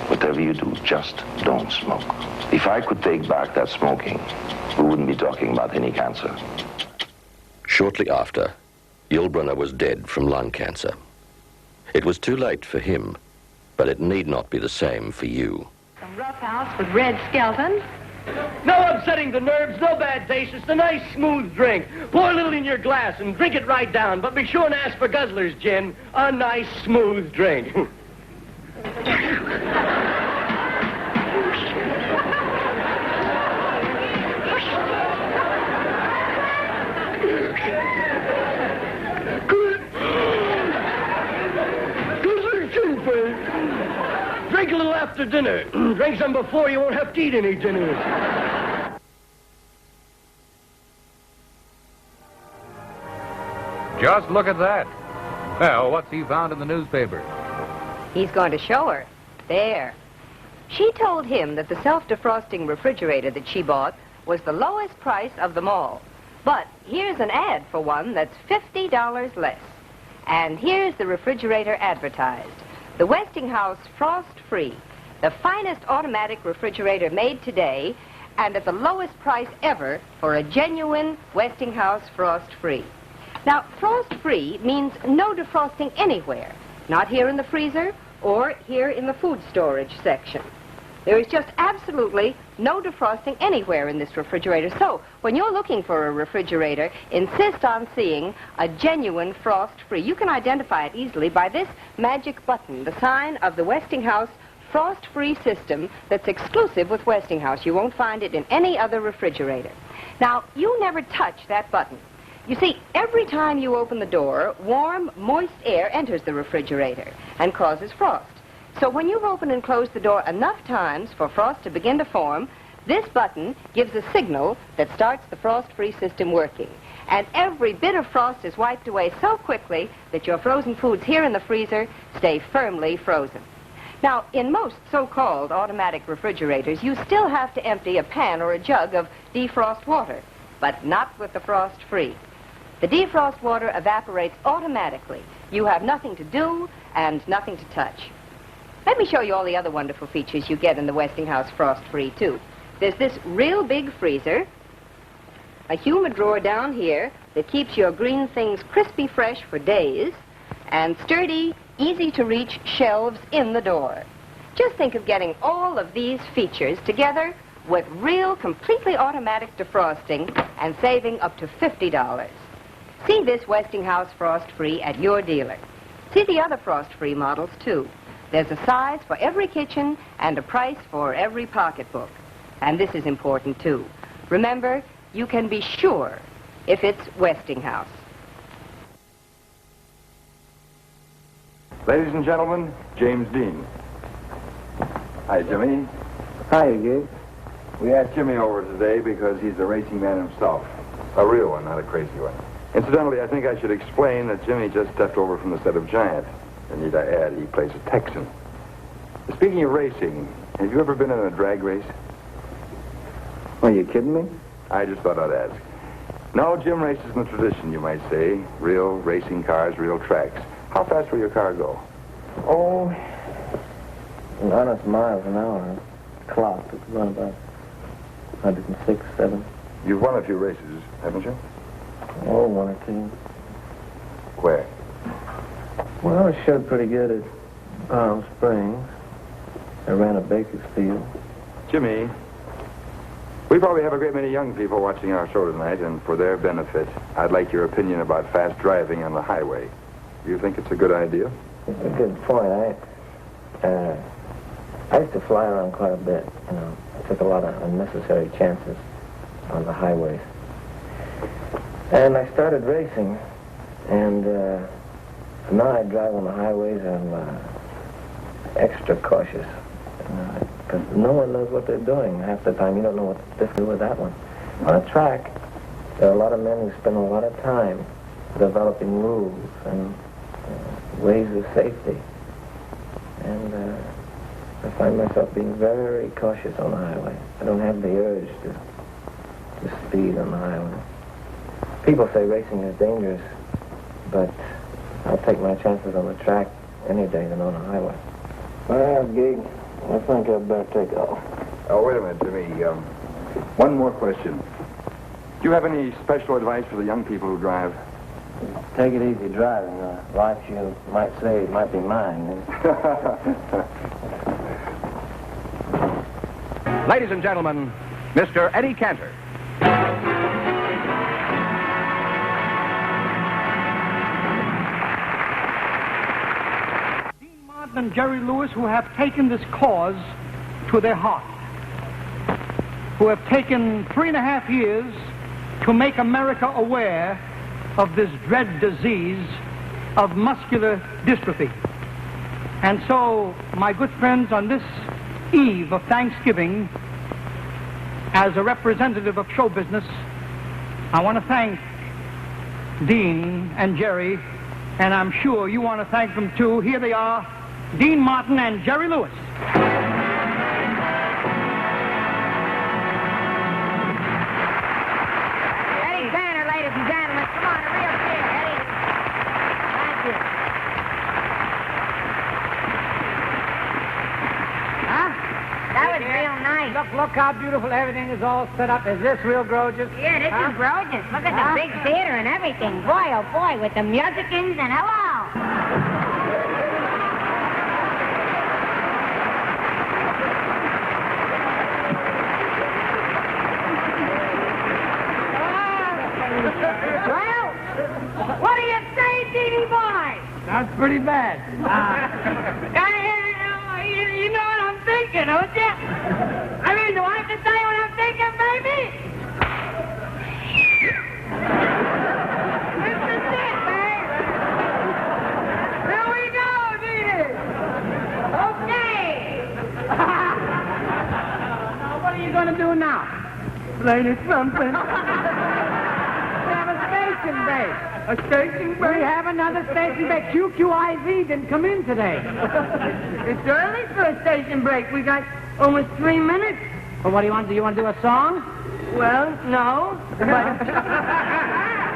Whatever you do, just don't smoke. If I could take back that smoking, we wouldn't be talking about any cancer. Shortly after, Yul Brynner was dead from lung cancer. It was too late for him, but it need not be the same for you. Some rough house with red skeletons. No upsetting the nerves, no bad taste. It's a nice, smooth drink. Pour a little in your glass and drink it right down. But be sure and ask for Guzzler's gin. A nice, smooth drink. Guzzler's gin, friend. Drink a little after dinner. Drink some before, you won't have to eat any dinner. Just look at that. Well, what's he found in the newspaper? He's going to show her. There. She told him that the self-defrosting refrigerator that she bought was the lowest price of them all. But here's an ad for one that's $50 less. And here's the refrigerator advertised. The Westinghouse Frost Free. the finest automatic refrigerator made today, and at the lowest price ever for a genuine Westinghouse frost-free. Now, frost-free means no defrosting anywhere, not here in the freezer or here in the food storage section. There is just absolutely no defrosting anywhere in this refrigerator. So, when you're looking for a refrigerator, insist on seeing a genuine frost-free. You can identify it easily by this magic button, the sign of the Westinghouse frost-free system that's exclusive with Westinghouse. You won't find it in any other refrigerator. Now, you never touch that button. You see, every time you open the door, warm, moist air enters the refrigerator and causes frost. So when you've opened and closed the door enough times for frost to begin to form, this button gives a signal that starts the frost-free system working. And every bit of frost is wiped away so quickly that your frozen foods here in the freezer stay firmly frozen. Now, in most so-called automatic refrigerators, you still have to empty a pan or a jug of defrost water, but not with the frost-free. The defrost water evaporates automatically. You have nothing to do and nothing to touch. Let me show you all the other wonderful features you get in the Westinghouse Frost-Free, too. There's this real big freezer, a humid drawer down here that keeps your green things crispy fresh for days, and sturdy, easy-to-reach shelves in the door. Just think of getting all of these features together with real, completely automatic defrosting and saving up to $50. See this Westinghouse Frost-Free at your dealer. See the other Frost-Free models, too. There's a size for every kitchen and a price for every pocketbook. And this is important, too. Remember, you can be sure if it's Westinghouse. Ladies and gentlemen, James Dean. Hi, Jimmy. Hi, Gig. We asked Jimmy over today because he's a racing man himself. A real one, not a crazy one. Incidentally, I think I should explain that Jimmy just stepped over from the set of Giant. And need I add, he plays a Texan. Speaking of racing, have you ever been in a drag race? Are you kidding me? I just thought I'd ask. No, Jim races in the tradition, you might say. Real racing cars, real tracks. How fast will your car go? Oh, an honest miles an hour. Clock, it's run about 106, 7. You've won a few races, haven't you? Oh, one or two. Where? Well, I showed pretty good at Palm Springs. I ran at Bakersfield. Jimmy, we probably have a great many young people watching our show tonight, and for their benefit, I'd like your opinion about fast driving on the highway. Do you think it's a good idea? It's a good point. I used to fly around quite a bit, you know. I took a lot of unnecessary chances on the highways. And I started racing, and now I drive on the highways, and I'm extra cautious. Because no one knows what they're doing. Half the time, you don't know what to do with that one. On a track, there are a lot of men who spend a lot of time developing rules and ways of safety. And I find myself being very cautious on the highway. I don't have the urge to speed on the highway. People say racing is dangerous, but I'll take my chances on the track any day than on a highway. Well, Gig, I think I'd better take off. Oh, wait a minute, Jimmy. One more question. Do you have any special advice for the young people who drive? Take it easy driving. Life, you might say, might be mine. Ladies and gentlemen, Mr. Eddie Cantor. Dean Martin and Jerry Lewis, who have taken this cause to their heart, who have taken 3.5 years to make America aware of this dread disease of muscular dystrophy. And so, my good friends, on this eve of Thanksgiving, as a representative of show business, I want to thank Dean and Jerry, and I'm sure you want to thank them too. Here they are, Dean Martin and Jerry Lewis. Eddie Cantor, ladies and gentlemen. Come on, a real cheer, Eddie. Thank you. Huh? look how beautiful everything is all set up. Is this real gorgeous? Yeah, this is gorgeous. Look at the big theater and everything. Boy, oh boy, with the musicians and hello. Well, what do you say, Dee boy? That's pretty bad. You know what I'm thinking, don't you? I mean, do I have to say what I'm thinking, baby? This is it, babe. Here we go, Dee. Okay. Now, what are you going to do now? Play this something. Station break. A station break? We have another station break. QQIZ didn't come in today. It's early for a station break. We got almost 3 minutes. Well, what do you want to do? You want to do a song? Well, no. But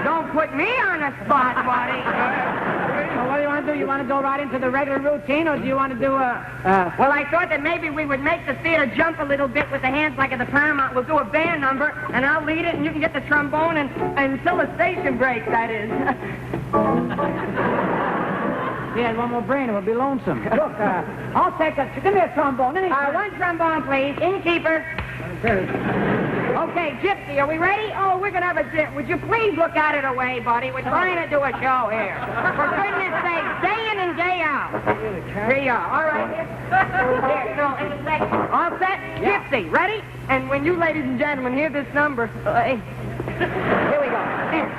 don't put me on the spot, buddy. Well, what do you want to do? You want to go right into the regular routine, or do you want to do a... Well, I thought that maybe we would make the theater jump a little bit with the hands like at the Paramount. We'll do a band number, and I'll lead it, and you can get the trombone until the station break, that is. Yeah, one more brain, it would be lonesome. Look, I'll take a... Give me a trombone. One trombone, please. Innkeeper. Okay, Gypsy, are we ready? Oh, we're going to have a... Would you please look out of the way, buddy? We're trying to do a show here. For goodness sake, day in and day out. Here you are. All right. Here, no, in a second. All set? Yeah. Gypsy, ready? And when you ladies and gentlemen hear this number... here we go. Here.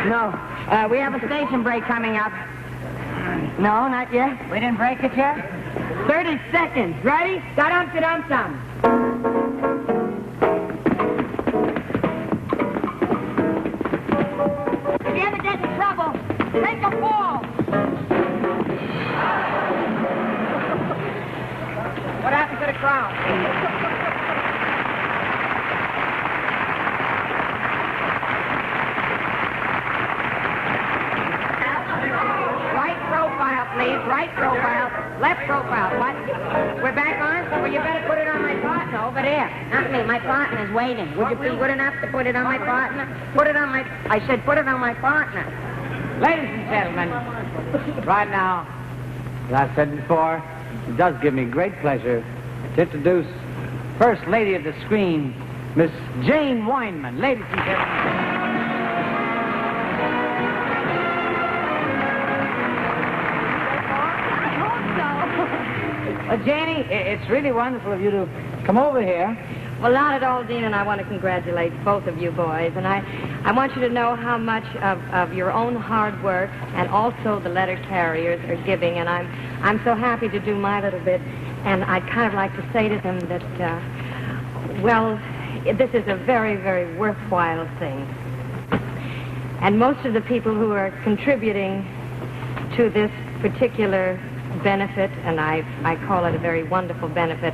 No. We have a station break coming up. No, not yet. We didn't break it yet? 30 seconds. Ready? Da-dum-da-dum-dum. If you ever get in trouble, take a fall. What happened to the crowd? Please, right profile, left profile. What? We're back on? Well, you better put it on my partner over there. Not me. My partner's waiting. Would you be good enough to put it on my partner? Put it on my... I said put it on my partner. Ladies and gentlemen, right now, as I said before, it does give me great pleasure to introduce First Lady of the Screen, Miss Jane Weinman. Ladies and gentlemen. Janie, it's really wonderful of you to come over here. Well, not at all, Dean, and I want to congratulate both of you boys. And I want you to know how much of your own hard work and also the letter carriers are giving. And I'm so happy to do my little bit. And I'd kind of like to say to them that, well, this is a very, very worthwhile thing. And most of the people who are contributing to this particular benefit, and I call it a very wonderful benefit,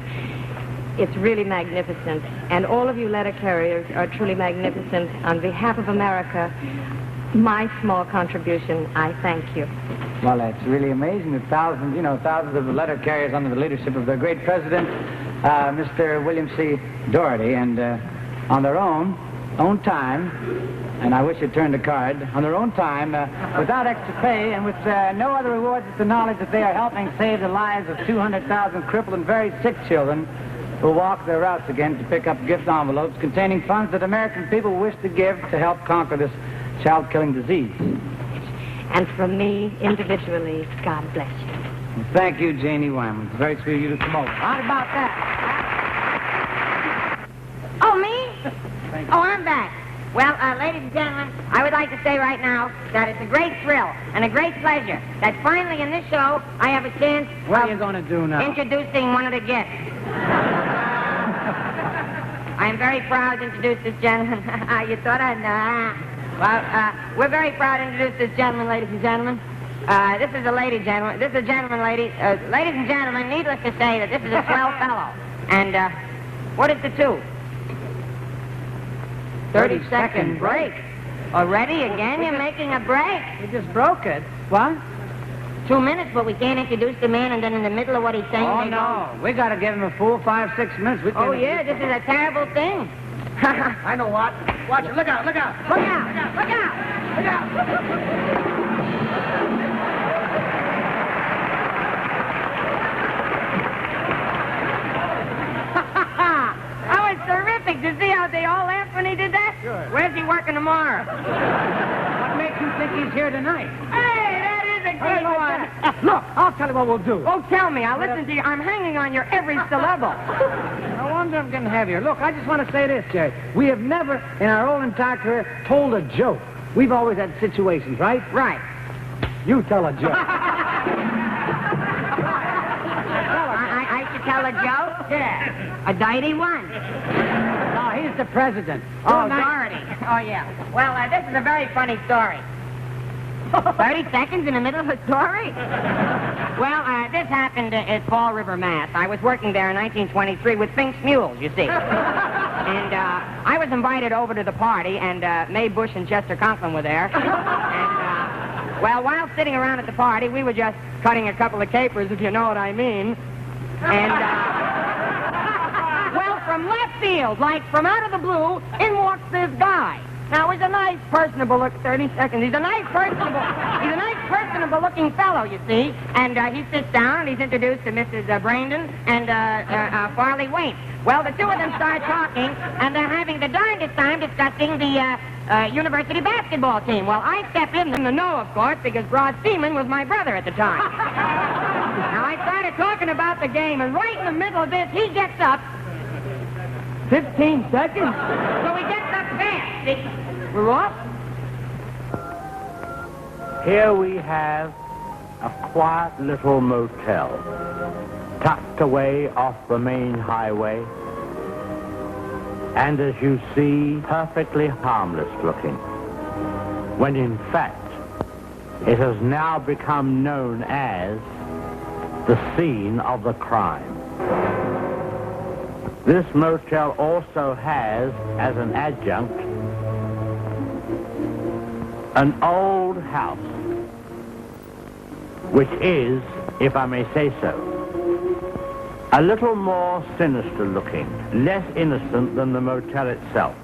it's really magnificent. And all of you letter carriers are truly magnificent. On behalf of America, my small contribution, I thank you. Well, that's really amazing. The thousands of the letter carriers under the leadership of their great president, Mr. William C. Doherty, and on their own time, and I wish you'd turn the card, on their own time, without extra pay and with no other reward than the knowledge that they are helping save the lives of 200,000 crippled and very sick children who walk their routes again to pick up gift envelopes containing funds that American people wish to give to help conquer this child-killing disease. And from me, individually, God bless you. Well, thank you, Janie Wyman. It's very sweet of you to come over. How about that? Oh, me? Oh, I'm back. Well, ladies and gentlemen, I would like to say right now that it's a great thrill and a great pleasure that finally in this show I have a chance What are you going to do now? introducing one of the guests. I am very proud to introduce this gentleman. You thought I'd... Well, we're very proud to introduce this gentleman, ladies and gentlemen. This is a lady gentleman. This is a gentleman, lady. Ladies and gentlemen, needless to say that this is a swell fellow. And, what is the 30-second break. Already again? You're making a break? You just broke it. What? 2 minutes, but we can't introduce the man and then in the middle of what he's saying... Oh, they no. We got to give him a full 5-6 minutes. We Oh, can't yeah, this is a terrible thing. I know what. Watch it. Look out, look out. Look out! Look out! Look out. That was terrific to see how they all laughed when he did that. Sure. Where's he working tomorrow? What makes you think he's here tonight? Hey, that is a good one. Look, I'll tell you what we'll do. Oh, tell me. I'll listen to you. I'm hanging on your every syllable. No wonder I'm getting heavier. Look, I just want to say this, Jerry. We have never, in our whole entire career, told a joke. We've always had situations, right? Right. You tell a joke. I should tell a joke? Yeah. A dirty one. No, he's the president. Oh, Doherty. Oh, yeah. Well, this is a very funny story. 30 seconds in the middle of a story? Well, this happened at Fall River, Mass. I was working there in 1923 with Fink's Mules, you see. And I was invited over to the party, and Mae Bush and Chester Conklin were there. And, well, while sitting around at the party, we were just cutting a couple of capers, if you know what I mean. And, well, from left field, like from out of the blue, in walks this guy. Now, he's a nice, personable look. 30 seconds. He's a nice, personable looking fellow, you see. And he sits down and he's introduced to Mrs. Brandon and Farley Wayne. Well, the two of them start talking, and they're having the darndest time discussing the university basketball team. Well, I step in the know, of course, because Broad Seaman was my brother at the time. Now, I started talking about the game, and right in the middle of this, he gets up. 15 seconds? So he gets up fast. See? We're off? Here we have a quiet little motel, tucked away off the main highway, and as you see, perfectly harmless looking, when in fact, it has now become known as the scene of the crime. This motel also has, as an adjunct, an old house, which is, if I may say so, a little more sinister looking, less innocent than the motel itself.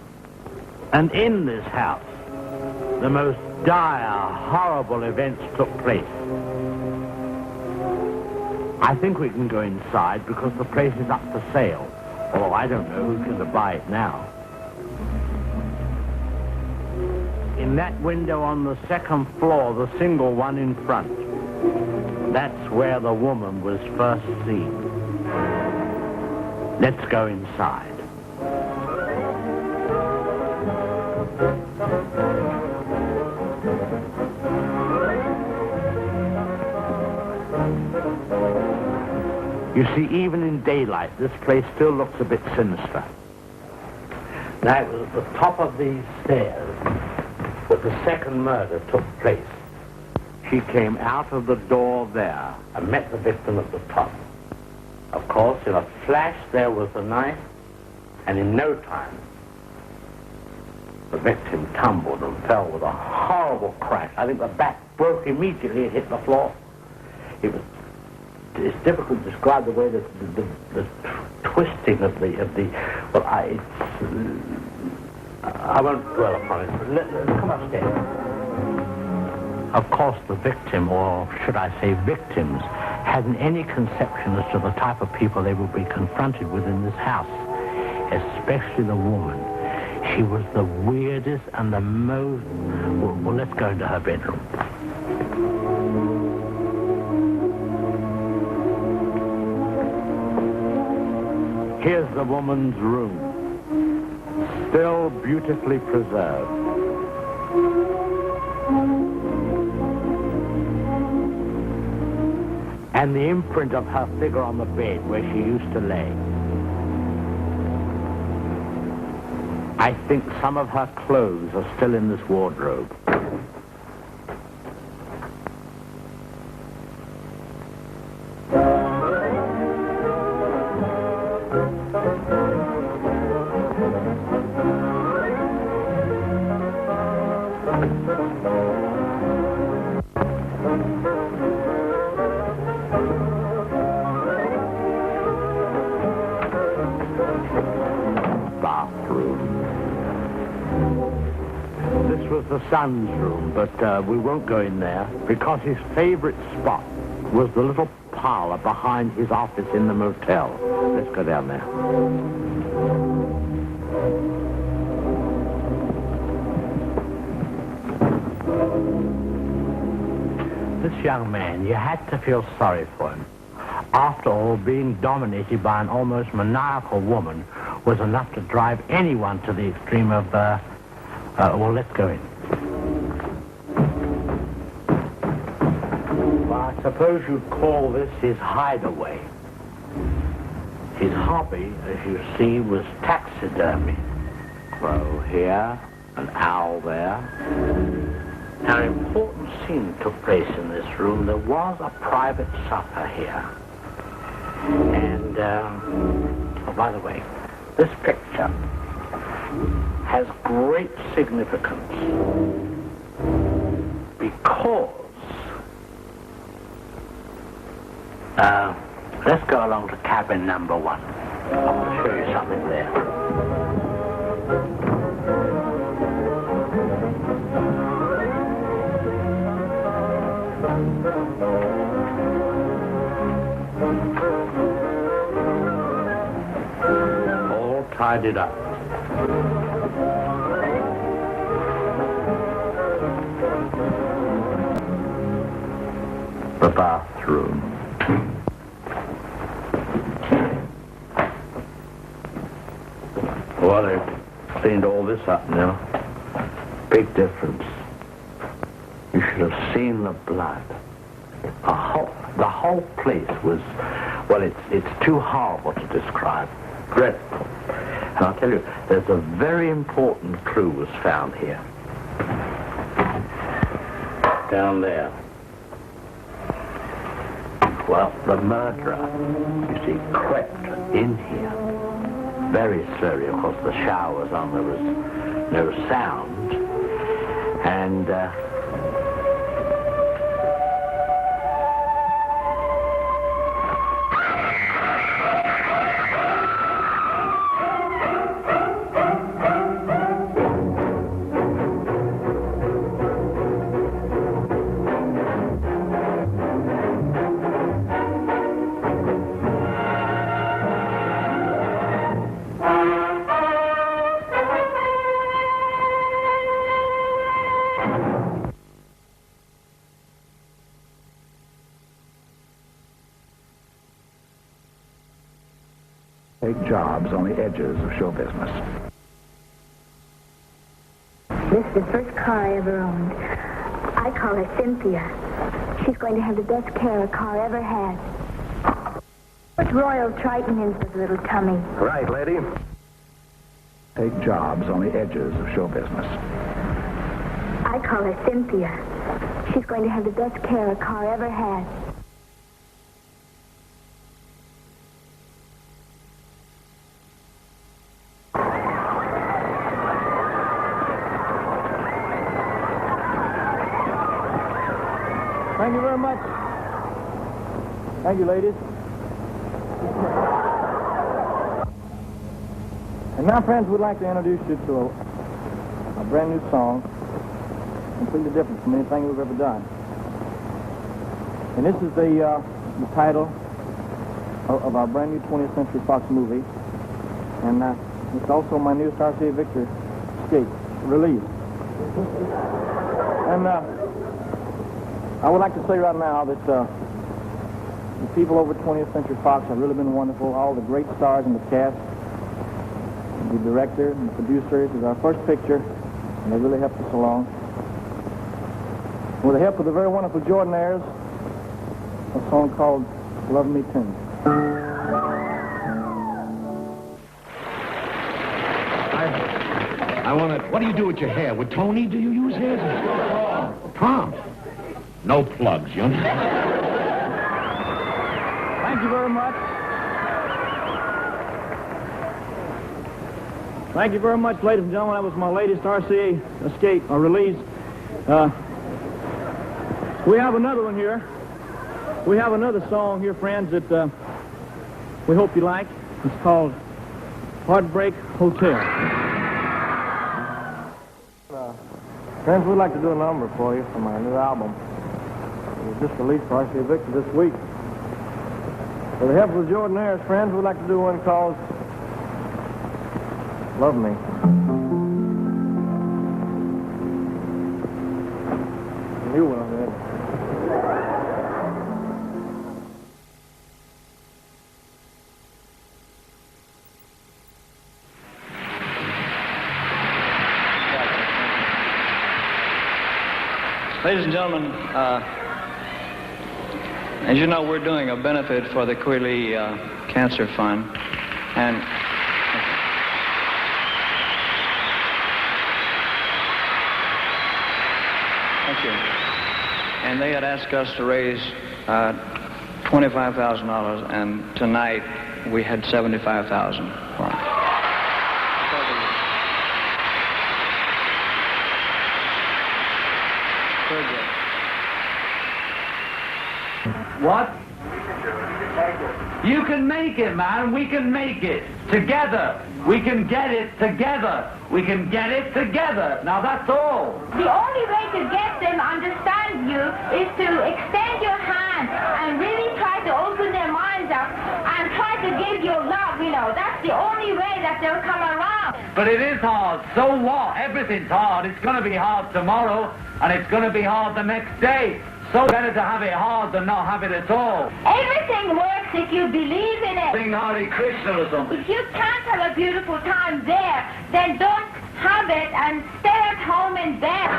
And in this house, the most dire, horrible events took place. I think we can go inside because the place is up for sale. Although I don't know who's going to buy it now. In that window on the second floor, the single one in front, that's where the woman was first seen. Let's go inside. You see, even in daylight, this place still looks a bit sinister. Now, it was at the top of these stairs that the second murder took place. She came out of the door there and met the victim at the top. Of course, in a flash, there was the knife, and in no time, the victim tumbled and fell with a horrible crash. I think the back broke immediately and hit the floor. It's difficult to describe the way that the twisting of the well, I won't dwell upon it. Let's come upstairs. Of course, the victim, or should I say victims, hadn't any conception as to the type of people they would be confronted with in this house, especially the woman. She was the weirdest and the most... Well, let's go into her bedroom. Here's the woman's room, still beautifully preserved. And the imprint of her figure on the bed where she used to lay. I think some of her clothes are still in this wardrobe. The son's room, but we won't go in there because his favorite spot was the little parlor behind his office in the motel. Let's go down there. This young man, you had to feel sorry for him. After all, being dominated by an almost maniacal woman was enough to drive anyone to the extreme of, well, let's go in. I suppose you'd call this his hideaway. His hobby, as you see, was taxidermy. Crow here, an owl there. Now, an important scene took place in this room. There was a private supper here. And, oh, by the way, this picture has great significance because let's go along to cabin number 1. I want to show you something there. All tidied up. The bathroom. Well, they've cleaned all this up now. Big difference. You should have seen the blood. The whole place was, well, it's too horrible to describe. Dreadful. And I'll tell you, there's a very important clue was found here. Down there. Well, the murderer, you see, crept in here. Very slowly, of course, the shower was on, there was no sound. And, Take jobs on the edges of show business. This is the first car I ever owned. I call her Cynthia. She's going to have the best care a car ever had. Put Royal Triton into the little tummy. Right, lady. Take jobs on the edges of show business. I call her Cynthia. She's going to have the best care a car ever had. Thank you very much. Thank you, ladies. And now, friends, we'd like to introduce you to a brand new song, completely different from anything we've ever done. And this is the title of our brand new 20th Century Fox movie. And it's also my newest RCA Victor Escape release. And I would like to say right now that the people over at 20th Century Fox have really been wonderful. All the great stars in the cast, the director and the producers. It was our first picture, and they really helped us along. With the help of the very wonderful Jordanaires, a song called Love Me Tender. I want to... What do you do with your hair? With Tony, do you use hairs? Tom. No plugs, you know. Thank you very much. Thank you very much, ladies and gentlemen. That was my latest RCA Escape release. We have another one here. We have another song here, friends, that we hope you like. It's called Heartbreak Hotel. Friends, we'd like to do a number for you from our new album. It was just released for RCA Victor this week. With the help of the Jordanaires, friends, we'd like to do one called Love Me. New one on that. Ladies and gentlemen, as you know, we're doing a benefit for the Queerly Cancer Fund, and thank you. And they had asked us to raise $25,000, and tonight we had $75,000 for it. What? You can make it, man. We can make it. Together. We can get it together. We can get it together. Now, that's all. The only way to get them to understand you is to extend your hand and really try to open their minds up and try to give your love, you know. That's the only way that they'll come around. But it is hard. So what? Everything's hard. It's going to be hard tomorrow, and it's going to be hard the next day. So better to have it hard than not have it at all. Everything works if you believe in it. Sing Hare Krishna or something. If you can't have a beautiful time there, then don't have it and stay at home in bed.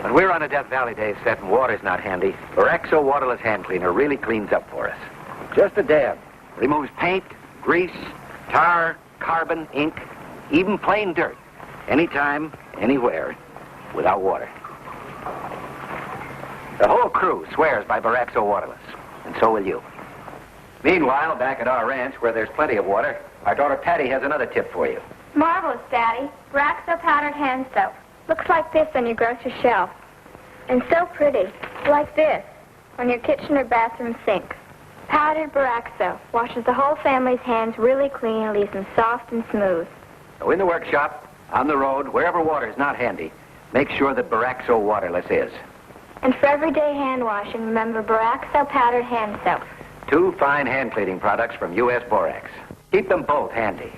When we're on a Death Valley day set and water's not handy, Barexo Waterless Hand Cleaner really cleans up for us. Just a dab. Removes paint, grease, tar, carbon, ink, even plain dirt. Anytime, anywhere, without water. The whole crew swears by Barexo Waterless, and so will you. Meanwhile, back at our ranch, where there's plenty of water, our daughter Patty has another tip for you. Marvelous, Daddy. Barexo powdered hand soap. Looks like this on your grocery shelf. And so pretty. Like this on your kitchen or bathroom sink. Powdered Barexo washes the whole family's hands really clean and leaves them soft and smooth. So in the workshop, on the road, wherever water is not handy, make sure that Barexo Waterless is. And for everyday hand washing, remember Barexo powdered hand soap. 2 fine hand cleaning products from U.S. Borax. Keep them both handy.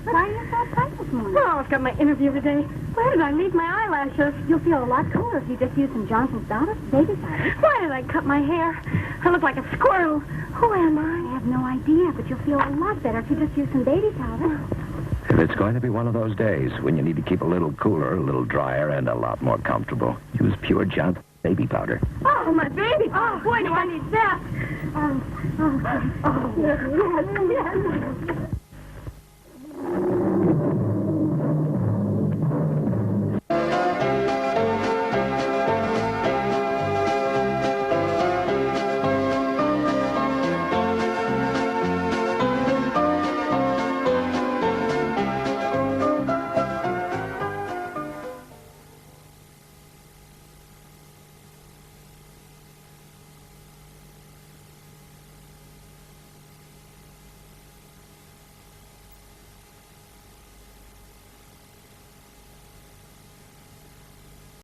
Why are you so uptight this morning? Oh, I've got my interview today. Where did I leave my eyelashes? You'll feel a lot cooler if you just use some Johnson's baby powder. Why did I cut my hair? I look like a squirrel. Who am I? I have no idea, but you'll feel a lot better if you just use some baby powder. If it's going to be one of those days when you need to keep a little cooler, a little drier, and a lot more comfortable, use pure Johnson baby powder. Oh, my baby. Oh, boy, do I need that. Yes.